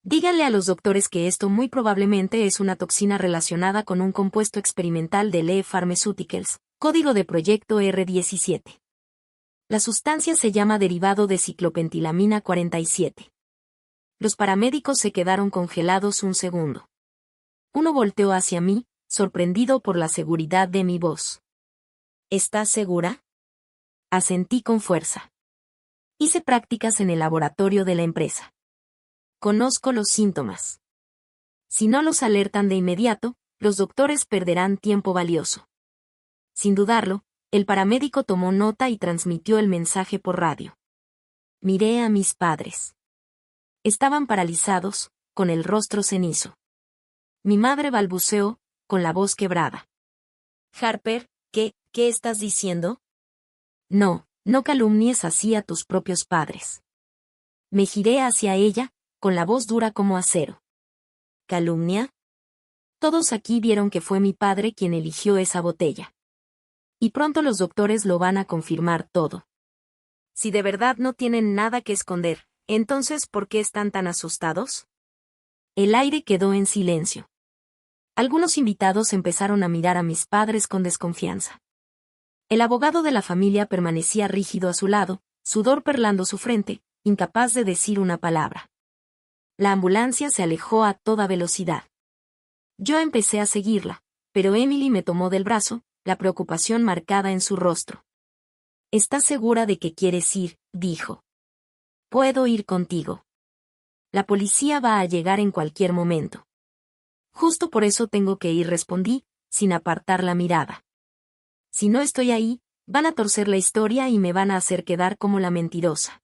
Speaker 1: Díganle a los doctores que esto muy probablemente es una toxina relacionada con un compuesto experimental de Lee Pharmaceuticals, código de proyecto R17. La sustancia se llama derivado de ciclopentilamina 47. Los paramédicos se quedaron congelados un segundo. Uno volteó hacia mí, sorprendido por la seguridad de mi voz. «¿Estás segura?». Asentí con fuerza. Hice prácticas en el laboratorio de la empresa. Conozco los síntomas. Si no los alertan de inmediato, los doctores perderán tiempo valioso. Sin dudarlo, el paramédico tomó nota y transmitió el mensaje por radio. Miré a mis padres. Estaban paralizados, con el rostro cenizo. Mi madre balbuceó, con la voz quebrada. «Harper, ¿qué estás diciendo?». No calumnies así a tus propios padres». Me giré hacia ella, con la voz dura como acero. «¿Calumnia?». Todos aquí vieron que fue mi padre quien eligió esa botella. Y pronto los doctores lo van a confirmar todo. Si de verdad no tienen nada que esconder, entonces ¿por qué están tan asustados? El aire quedó en silencio. Algunos invitados empezaron a mirar a mis padres con desconfianza. El abogado de la familia permanecía rígido a su lado, sudor perlando su frente, incapaz de decir una palabra. La ambulancia se alejó a toda velocidad. Yo empecé a seguirla, pero Emily me tomó del brazo, la preocupación marcada en su rostro. ¿Estás segura de que quieres ir?, dijo. Puedo ir contigo. La policía va a llegar en cualquier momento. Justo por eso tengo que ir, respondí, sin apartar la mirada. Si no estoy ahí, van a torcer la historia y me van a hacer quedar como la mentirosa.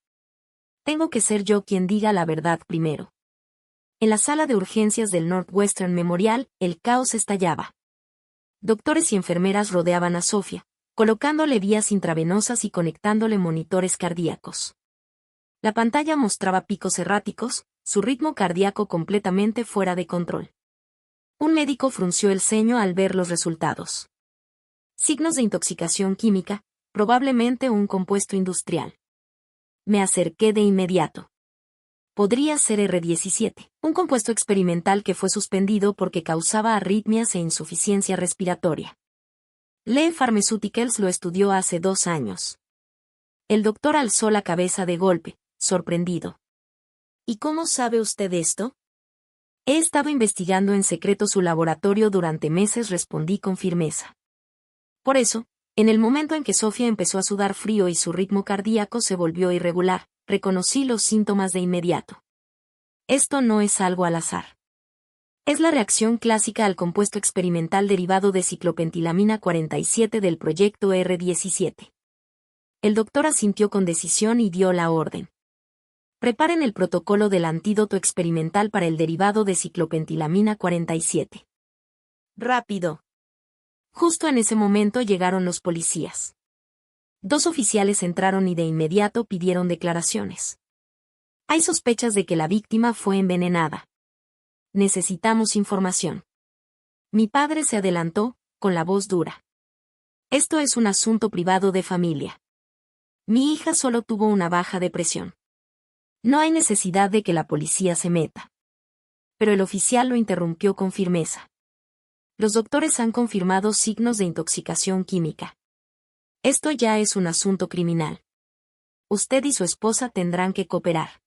Speaker 1: Tengo que ser yo quien diga la verdad primero. En la sala de urgencias del Northwestern Memorial, el caos estallaba. Doctores y enfermeras rodeaban a Sofía, colocándole vías intravenosas y conectándole monitores cardíacos. La pantalla mostraba picos erráticos, su ritmo cardíaco completamente fuera de control. Un médico frunció el ceño al ver los resultados. Signos de intoxicación química, probablemente un compuesto industrial. Me acerqué de inmediato. Podría ser R17, un compuesto experimental que fue suspendido porque causaba arritmias e insuficiencia respiratoria. Lee Pharmaceuticals lo estudió hace 2 años. El doctor alzó la cabeza de golpe, sorprendido. ¿Y cómo sabe usted esto? He estado investigando en secreto su laboratorio durante meses, respondí con firmeza. Por eso, en el momento en que Sofía empezó a sudar frío y su ritmo cardíaco se volvió irregular, reconocí los síntomas de inmediato. Esto no es algo al azar. Es la reacción clásica al compuesto experimental derivado de ciclopentilamina 47 del proyecto R17. El doctor asintió con decisión y dio la orden. Preparen el protocolo del antídoto experimental para el derivado de ciclopentilamina 47. Rápido. Justo en ese momento llegaron los policías. 2 oficiales entraron y de inmediato pidieron declaraciones. Hay sospechas de que la víctima fue envenenada. Necesitamos información. Mi padre se adelantó, con la voz dura. Esto es un asunto privado de familia. Mi hija solo tuvo una baja de presión. No hay necesidad de que la policía se meta. Pero el oficial lo interrumpió con firmeza. Los doctores han confirmado signos de intoxicación química. Esto ya es un asunto criminal. Usted y su esposa tendrán que cooperar.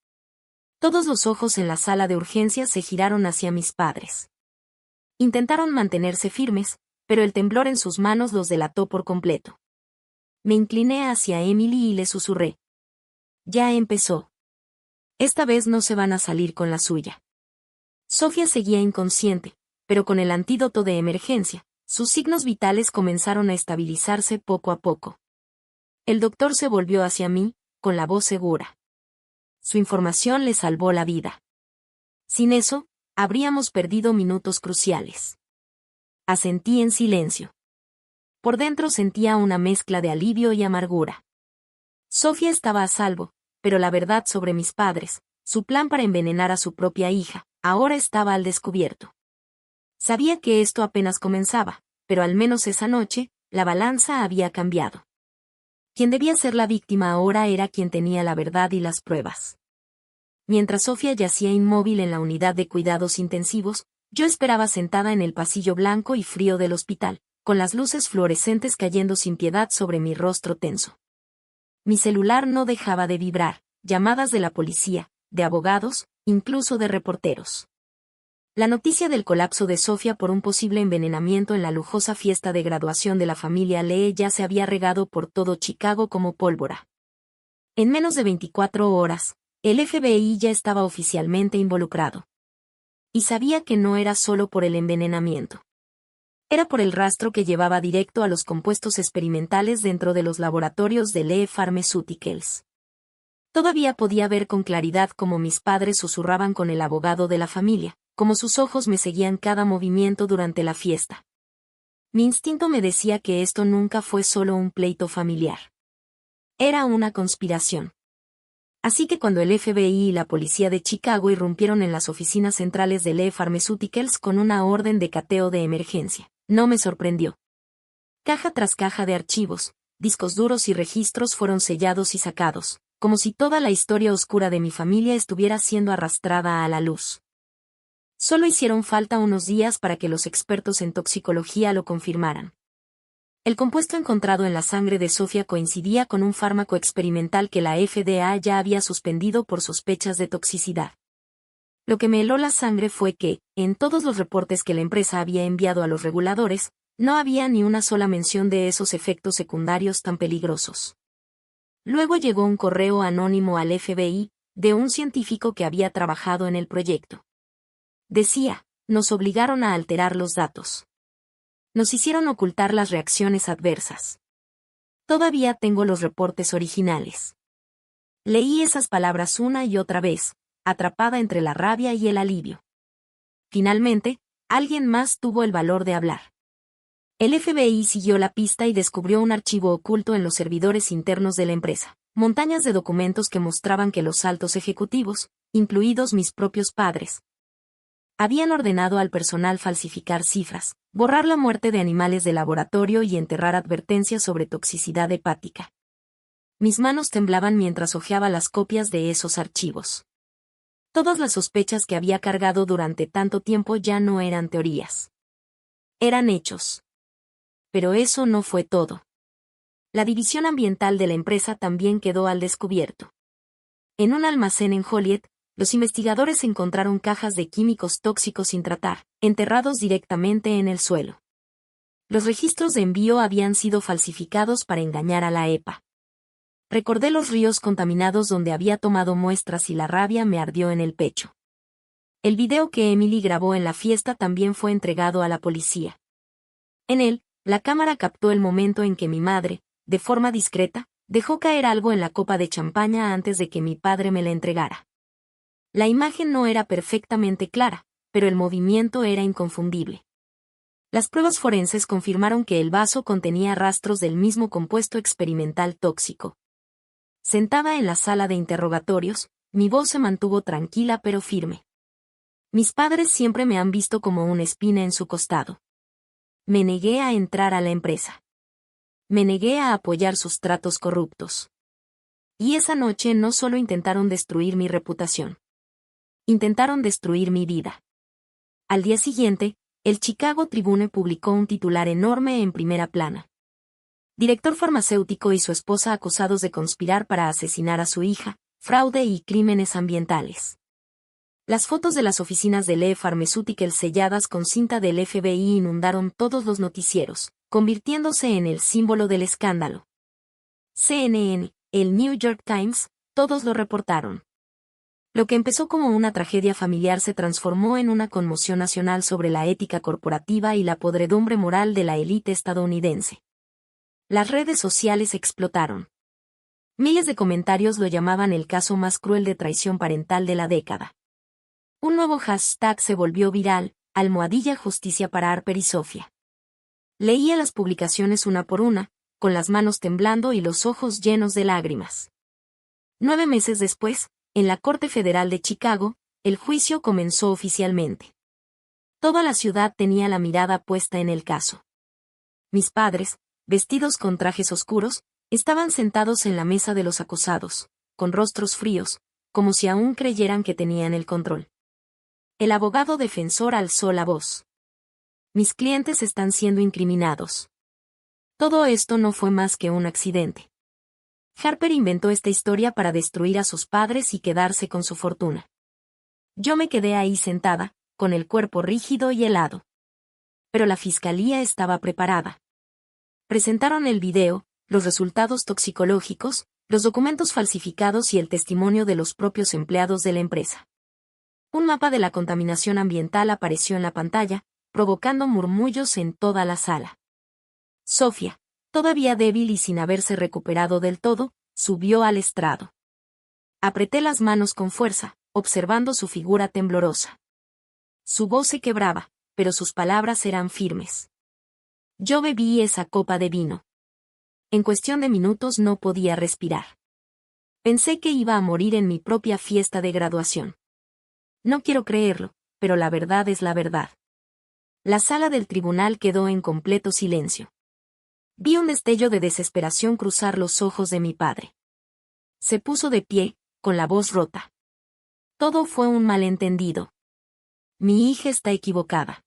Speaker 1: Todos los ojos en la sala de urgencias se giraron hacia mis padres. Intentaron mantenerse firmes, pero el temblor en sus manos los delató por completo. Me incliné hacia Emily y le susurré. Ya empezó. Esta vez no se van a salir con la suya. Sofía seguía inconsciente, pero con el antídoto de emergencia, sus signos vitales comenzaron a estabilizarse poco a poco. El doctor se volvió hacia mí, con la voz segura. Su información le salvó la vida. Sin eso, habríamos perdido minutos cruciales. Asentí en silencio. Por dentro sentía una mezcla de alivio y amargura. Sofía estaba a salvo, pero la verdad sobre mis padres, su plan para envenenar a su propia hija, ahora estaba al descubierto. Sabía que esto apenas comenzaba, pero al menos esa noche, la balanza había cambiado. Quien debía ser la víctima ahora era quien tenía la verdad y las pruebas. Mientras Sofía yacía inmóvil en la unidad de cuidados intensivos, yo esperaba sentada en el pasillo blanco y frío del hospital, con las luces fluorescentes cayendo sin piedad sobre mi rostro tenso. Mi celular no dejaba de vibrar, llamadas de la policía, de abogados, incluso de reporteros. La noticia del colapso de Sofía por un posible envenenamiento en la lujosa fiesta de graduación de la familia Lee ya se había regado por todo Chicago como pólvora. En menos de 24 horas, el FBI ya estaba oficialmente involucrado. Y sabía que no era solo por el envenenamiento. Era por el rastro que llevaba directo a los compuestos experimentales dentro de los laboratorios de Lee Pharmaceuticals. Todavía podía ver con claridad cómo mis padres susurraban con el abogado de la familia, como sus ojos me seguían cada movimiento durante la fiesta. Mi instinto me decía que esto nunca fue solo un pleito familiar. Era una conspiración. Así que cuando el FBI y la policía de Chicago irrumpieron en las oficinas centrales de Lee Pharmaceuticals con una orden de cateo de emergencia, no me sorprendió. Caja tras caja de archivos, discos duros y registros fueron sellados y sacados, como si toda la historia oscura de mi familia estuviera siendo arrastrada a la luz. Solo hicieron falta unos días para que los expertos en toxicología lo confirmaran. El compuesto encontrado en la sangre de Sofía coincidía con un fármaco experimental que la FDA ya había suspendido por sospechas de toxicidad. Lo que me heló la sangre fue que, en todos los reportes que la empresa había enviado a los reguladores, no había ni una sola mención de esos efectos secundarios tan peligrosos. Luego llegó un correo anónimo al FBI, de un científico que había trabajado en el proyecto. Decía, nos obligaron a alterar los datos. Nos hicieron ocultar las reacciones adversas. Todavía tengo los reportes originales. Leí esas palabras una y otra vez, atrapada entre la rabia y el alivio. Finalmente, alguien más tuvo el valor de hablar. El FBI siguió la pista y descubrió un archivo oculto en los servidores internos de la empresa, montañas de documentos que mostraban que los altos ejecutivos, incluidos mis propios padres, habían ordenado al personal falsificar cifras, borrar la muerte de animales de laboratorio y enterrar advertencias sobre toxicidad hepática. Mis manos temblaban mientras hojeaba las copias de esos archivos. Todas las sospechas que había cargado durante tanto tiempo ya no eran teorías. Eran hechos. Pero eso no fue todo. La división ambiental de la empresa también quedó al descubierto. En un almacén en Joliet, los investigadores encontraron cajas de químicos tóxicos sin tratar, enterrados directamente en el suelo. Los registros de envío habían sido falsificados para engañar a la EPA. Recordé los ríos contaminados donde había tomado muestras y la rabia me ardió en el pecho. El video que Emily grabó en la fiesta también fue entregado a la policía. En él, la cámara captó el momento en que mi madre, de forma discreta, dejó caer algo en la copa de champaña antes de que mi padre me la entregara. La imagen no era perfectamente clara, pero el movimiento era inconfundible. Las pruebas forenses confirmaron que el vaso contenía rastros del mismo compuesto experimental tóxico. Sentada en la sala de interrogatorios, mi voz se mantuvo tranquila pero firme. Mis padres siempre me han visto como una espina en su costado. Me negué a entrar a la empresa. Me negué a apoyar sus tratos corruptos. Y esa noche no solo intentaron destruir mi reputación. Intentaron destruir mi vida. Al día siguiente, el Chicago Tribune publicó un titular enorme en primera plana. Director farmacéutico y su esposa acusados de conspirar para asesinar a su hija, fraude y crímenes ambientales. Las fotos de las oficinas de Lee Pharmaceuticals selladas con cinta del FBI inundaron todos los noticieros, convirtiéndose en el símbolo del escándalo. CNN, el New York Times, todos lo reportaron. Lo que empezó como una tragedia familiar se transformó en una conmoción nacional sobre la ética corporativa y la podredumbre moral de la élite estadounidense. Las redes sociales explotaron. Miles de comentarios lo llamaban el caso más cruel de traición parental de la década. Un nuevo hashtag se volvió viral, #justicia para Harper y Sofía. Leía las publicaciones una por una, con las manos temblando y los ojos llenos de lágrimas. 9 meses después, en la Corte Federal de Chicago, el juicio comenzó oficialmente. Toda la ciudad tenía la mirada puesta en el caso. Mis padres, vestidos con trajes oscuros, estaban sentados en la mesa de los acusados, con rostros fríos, como si aún creyeran que tenían el control. El abogado defensor alzó la voz. Mis clientes están siendo incriminados. Todo esto no fue más que un accidente. Harper inventó esta historia para destruir a sus padres y quedarse con su fortuna. Yo me quedé ahí sentada, con el cuerpo rígido y helado. Pero la fiscalía estaba preparada. Presentaron el video, los resultados toxicológicos, los documentos falsificados y el testimonio de los propios empleados de la empresa. Un mapa de la contaminación ambiental apareció en la pantalla, provocando murmullos en toda la sala. Sofía, todavía débil y sin haberse recuperado del todo, subió al estrado. Apreté las manos con fuerza, observando su figura temblorosa. Su voz se quebraba, pero sus palabras eran firmes. Yo bebí esa copa de vino. En cuestión de minutos no podía respirar. Pensé que iba a morir en mi propia fiesta de graduación. No quiero creerlo, pero la verdad es la verdad. La sala del tribunal quedó en completo silencio. Vi un destello de desesperación cruzar los ojos de mi padre. Se puso de pie, con la voz rota. Todo fue un malentendido. Mi hija está equivocada.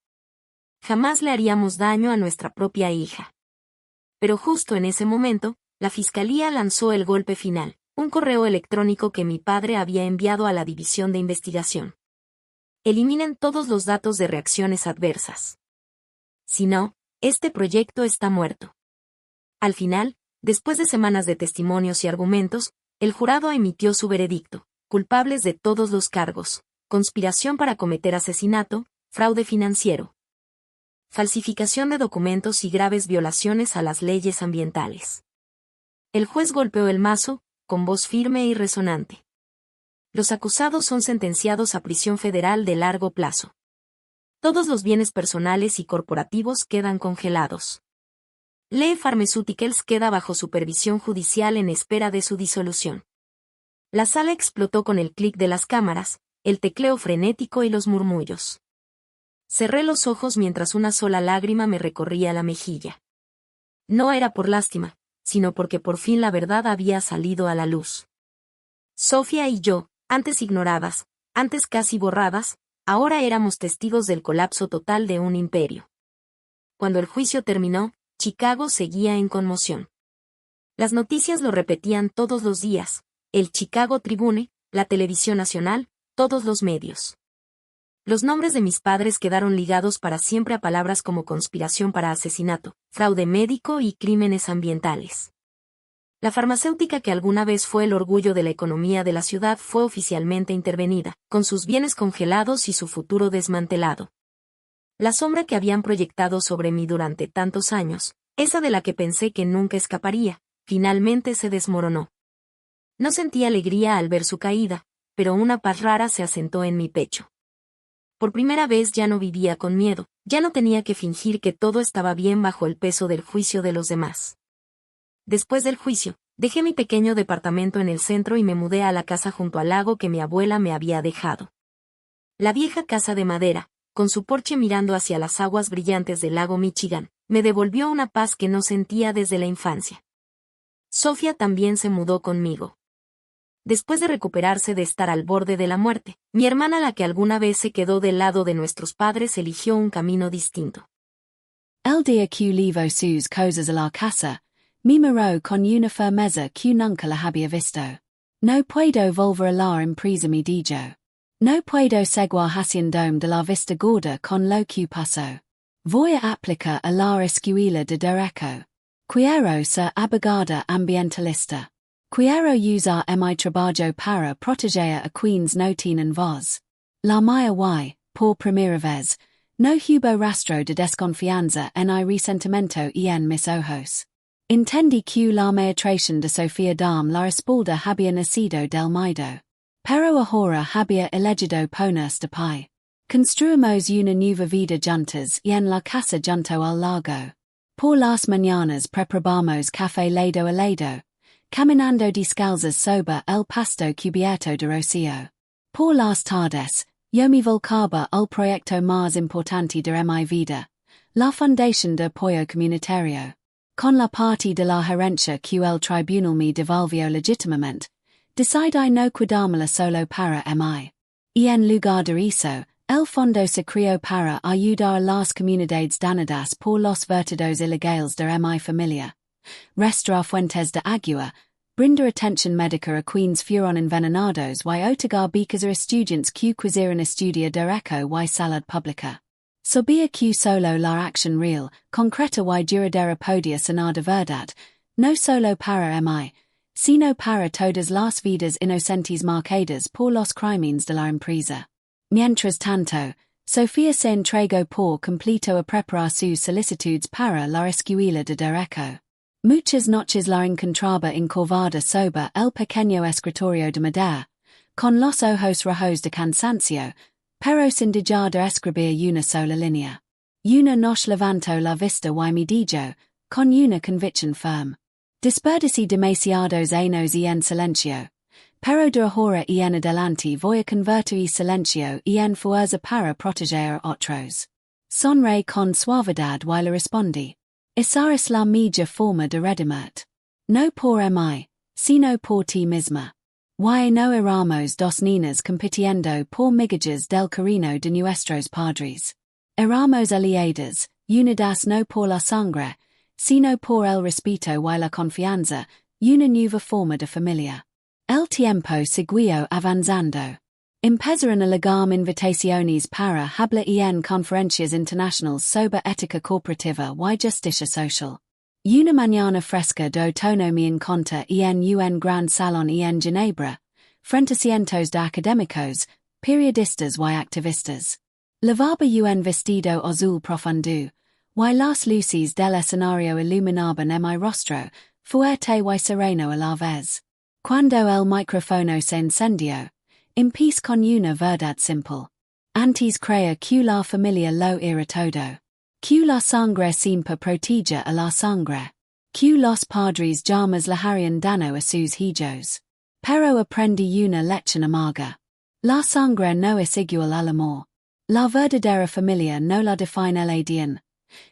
Speaker 1: Jamás le haríamos daño a nuestra propia hija. Pero justo en ese momento, la fiscalía lanzó el golpe final, un correo electrónico que mi padre había enviado a la división de investigación. Eliminen todos los datos de reacciones adversas. Si no, este proyecto está muerto. Al final, después de semanas de testimonios y argumentos, el jurado emitió su veredicto: culpables de todos los cargos: conspiración para cometer asesinato, fraude financiero, falsificación de documentos y graves violaciones a las leyes ambientales. El juez golpeó el mazo, con voz firme y resonante. Los acusados son sentenciados a prisión federal de largo plazo. Todos los bienes personales y corporativos quedan congelados. Lee Pharmaceuticals queda bajo supervisión judicial en espera de su disolución. La sala explotó con el clic de las cámaras, el tecleo frenético y los murmullos. Cerré los ojos mientras una sola lágrima me recorría la mejilla. No era por lástima, sino porque por fin la verdad había salido a la luz. Sofía y yo, antes ignoradas, antes casi borradas, ahora éramos testigos del colapso total de un imperio. Cuando el juicio terminó, Chicago seguía en conmoción. Las noticias lo repetían todos los días: el Chicago Tribune, la televisión nacional, todos los medios. Los nombres de mis padres quedaron ligados para siempre a palabras como conspiración para asesinato, fraude médico y crímenes ambientales. La farmacéutica que alguna vez fue el orgullo de la economía de la ciudad fue oficialmente intervenida, con sus bienes congelados y su futuro desmantelado. La sombra que habían proyectado sobre mí durante tantos años, esa de la que pensé que nunca escaparía, finalmente se desmoronó. No sentí alegría al ver su caída, pero una paz rara se asentó en mi pecho. Por primera vez ya no vivía con miedo, ya no tenía que fingir que todo estaba bien bajo el peso del juicio de los demás. Después del juicio, dejé mi pequeño departamento en el centro y me mudé a la casa junto al lago que mi abuela me había dejado. La vieja casa de madera, con su porche mirando hacia las aguas brillantes del lago Michigan, me devolvió una paz que no sentía desde la infancia. Sofía también se mudó conmigo. Después de recuperarse de estar al borde de la muerte, mi hermana, la que alguna vez se quedó del lado de nuestros padres, eligió un camino distinto.
Speaker 2: El dia que levo sus cosas a la casa, mi miro con una firmeza que nunca la había visto. No puedo volver a la empresa mi dijo. No puedo seguir haciendo de la vista gorda con lo que pasó. Voy a aplicar a la escuela de derecho. Quiero ser abogada ambientalista. Quiero usar mi trabajo para proteger a quienes no tienen voz. La mía y, por primera vez, no hubo rastro de desconfianza en el resentimiento y en mis ojos. Entendí que la maestración de Sofía Dam la espalda había nacido del miedo. Pero ahora había elegido ponerse de pie. Construimos una nueva vida juntas y en la casa junto al lago. Por las mañanas preparamos café lado a lado, caminando descalzas sobre el pasto cubierto de rocío. Por las tardes, yo me volcaba al proyecto más importante de mi vida, la fundación de apoyo comunitario. Con la parte de la herencia que el tribunal me devolvió legítimamente, decidí no cuidármela solo para mí. Y en lugar de eso, el fondo se creó para ayudar a las comunidades dañadas por los vertidos ilegales de mi familia, restaurar fuentes de agua, brindar atención médica a quienes fueron envenenados y otorgar becas a estudiantes que quisieran estudiar derecho y salud pública. Sabía que solo la acción real, concreta y duradera podía sanar de verdad, no solo para mí, sino para todas las vidas inocentes marcadas por los crímenes de la empresa. Mientras tanto, Sofía se entregó por completo a preparar sus solicitudes para la escuela de derecho. Muchas noches la encontraba encorvada sobre el pequeño escritorio de madera, con los ojos rojos de cansancio, pero sin dejar de escribir una sola línea. Una noche levantó la vista y me dijo, con una convicción firme: desperdicí demasiados años y en silencio, pero de ahora y en adelante voy a convertir silencio y en fuerza para proteger a otros. Sonreí con suavidad y le respondí: Isaris la media forma de redimert. No por mi, sino por ti misma. Y no éramos dos niñas compitiendo por migajas del carino de nuestros padres. Éramos aliadas, unidas no por la sangre, sino por el respeto y la confianza, una nueva forma de familia. El tiempo siguió avanzando. Empezaron a llegar invitaciones para hablar en conferencias internacionales sobre ética corporativa y justicia social. Una mañana fresca de otoño me encontré en un gran salón en Ginebra, frente a cientos de académicos, periodistas y activistas. Llevaba un vestido azul profundo, y las luces del escenario iluminaban mi rostro, fuerte y sereno a la vez. Cuando el micrófono se encendió, empecé con una verdad simple. Antes creía que la familia lo era todo. Que la sangre siempre protege a la sangre. Que los padres jamás le harían daño a sus hijos. Pero aprendí una lección amarga. La sangre no es igual al amor. La verdadera familia no la define el ADN.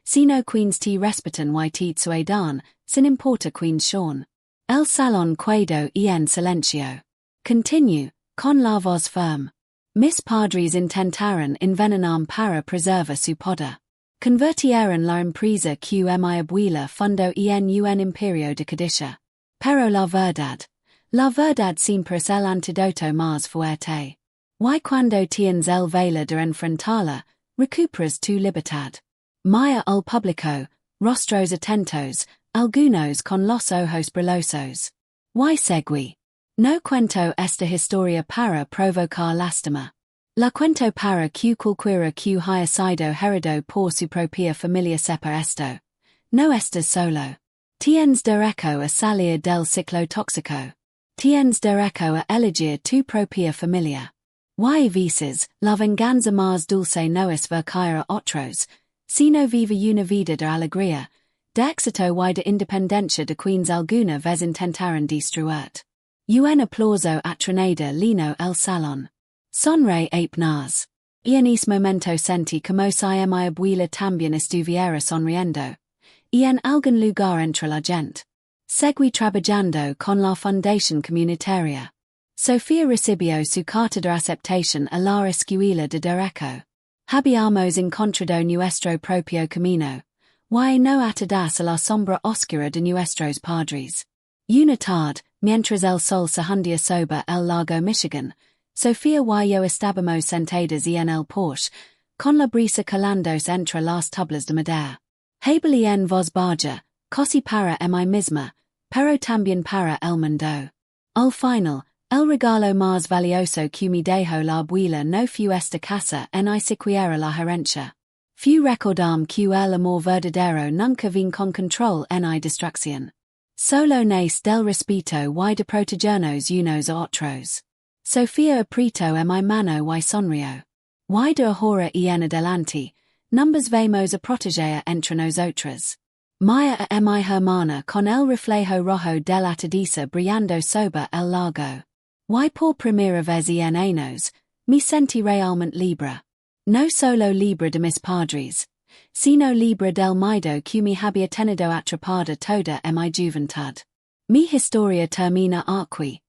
Speaker 2: Sino quienes te respetan y te suedan, sin importa quienes son. El salón quedó en silencio. Continue, con la voz firme. Mis padres intentaron envenenarme para preservar su poder. Convirtieron la empresa que mi abuela fundó en un imperio de codicia. Pero la verdad siempre es el antídoto más fuerte. Y cuando tienes el valor de enfrentarla, recuperas tu libertad. Mira al público, rostros atentos, algunos con los ojos brillosos. Y seguí. No cuento esta historia para provocar lástima. La cuento para que cualquiera que haya sido herido por su propia familia sepa esto. No estás solo. Tienes derecho a salir del ciclo tóxico. Tienes derecho a elegir tu propia familia. Y veces, la venganza más dulce no es ver caer a otros, sino vive una vida de alegría, de éxito y de independencia de quienes alguna vez intentaron destruir. Un aplauso atronado llenó el salón. Sonreí apenas. En ese momento sentí como si mi abuela también estuviera sonriendo. En algún lugar entre la gente. Seguí trabajando con la Fundación Comunitaria. Sofía recibió su carta de aceptación a la escuela de derecho. Habíamos encontrado nuestro propio camino. Y no atadas a la sombra oscura de nuestros padres. Una tarde, mientras el sol se hundía sobre el lago Michigan, Sofía y yo estábamos sentadas en el porche, con la brisa calándose entre las tablas de madera. Habla en voz baja, casi para mí misma, pero también para el mundo. Al final, el regalo más valioso que me dejó la abuela no fue esta casa ni siquiera la herencia. Fue recordarme que el amor verdadero nunca viene con control ni distracción. Solo nace del respeto y de protegernos unos a otros. Sofía apretó mi mano y sonrió. Y de ahora en adelante, numbers vamos a proteger entre nosotros. Maya a mi hermana con el reflejo rojo del atardecer brillando sobre el lago. Y por primera vez en años, me sentí realmente libre. No solo libre de mis padres, sino libre del miedo que me había tenido atrapada toda mi juventud. Mi historia termina aquí,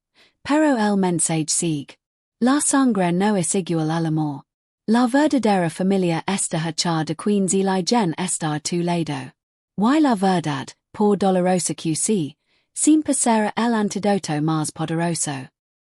Speaker 2: pero el mensaje sigue. La sangre no es igual al amor. La verdadera familia está hecha de quienes eligen estar a tu lado. Y la verdad, por dolorosa que sea, siempre será el antídoto más poderoso.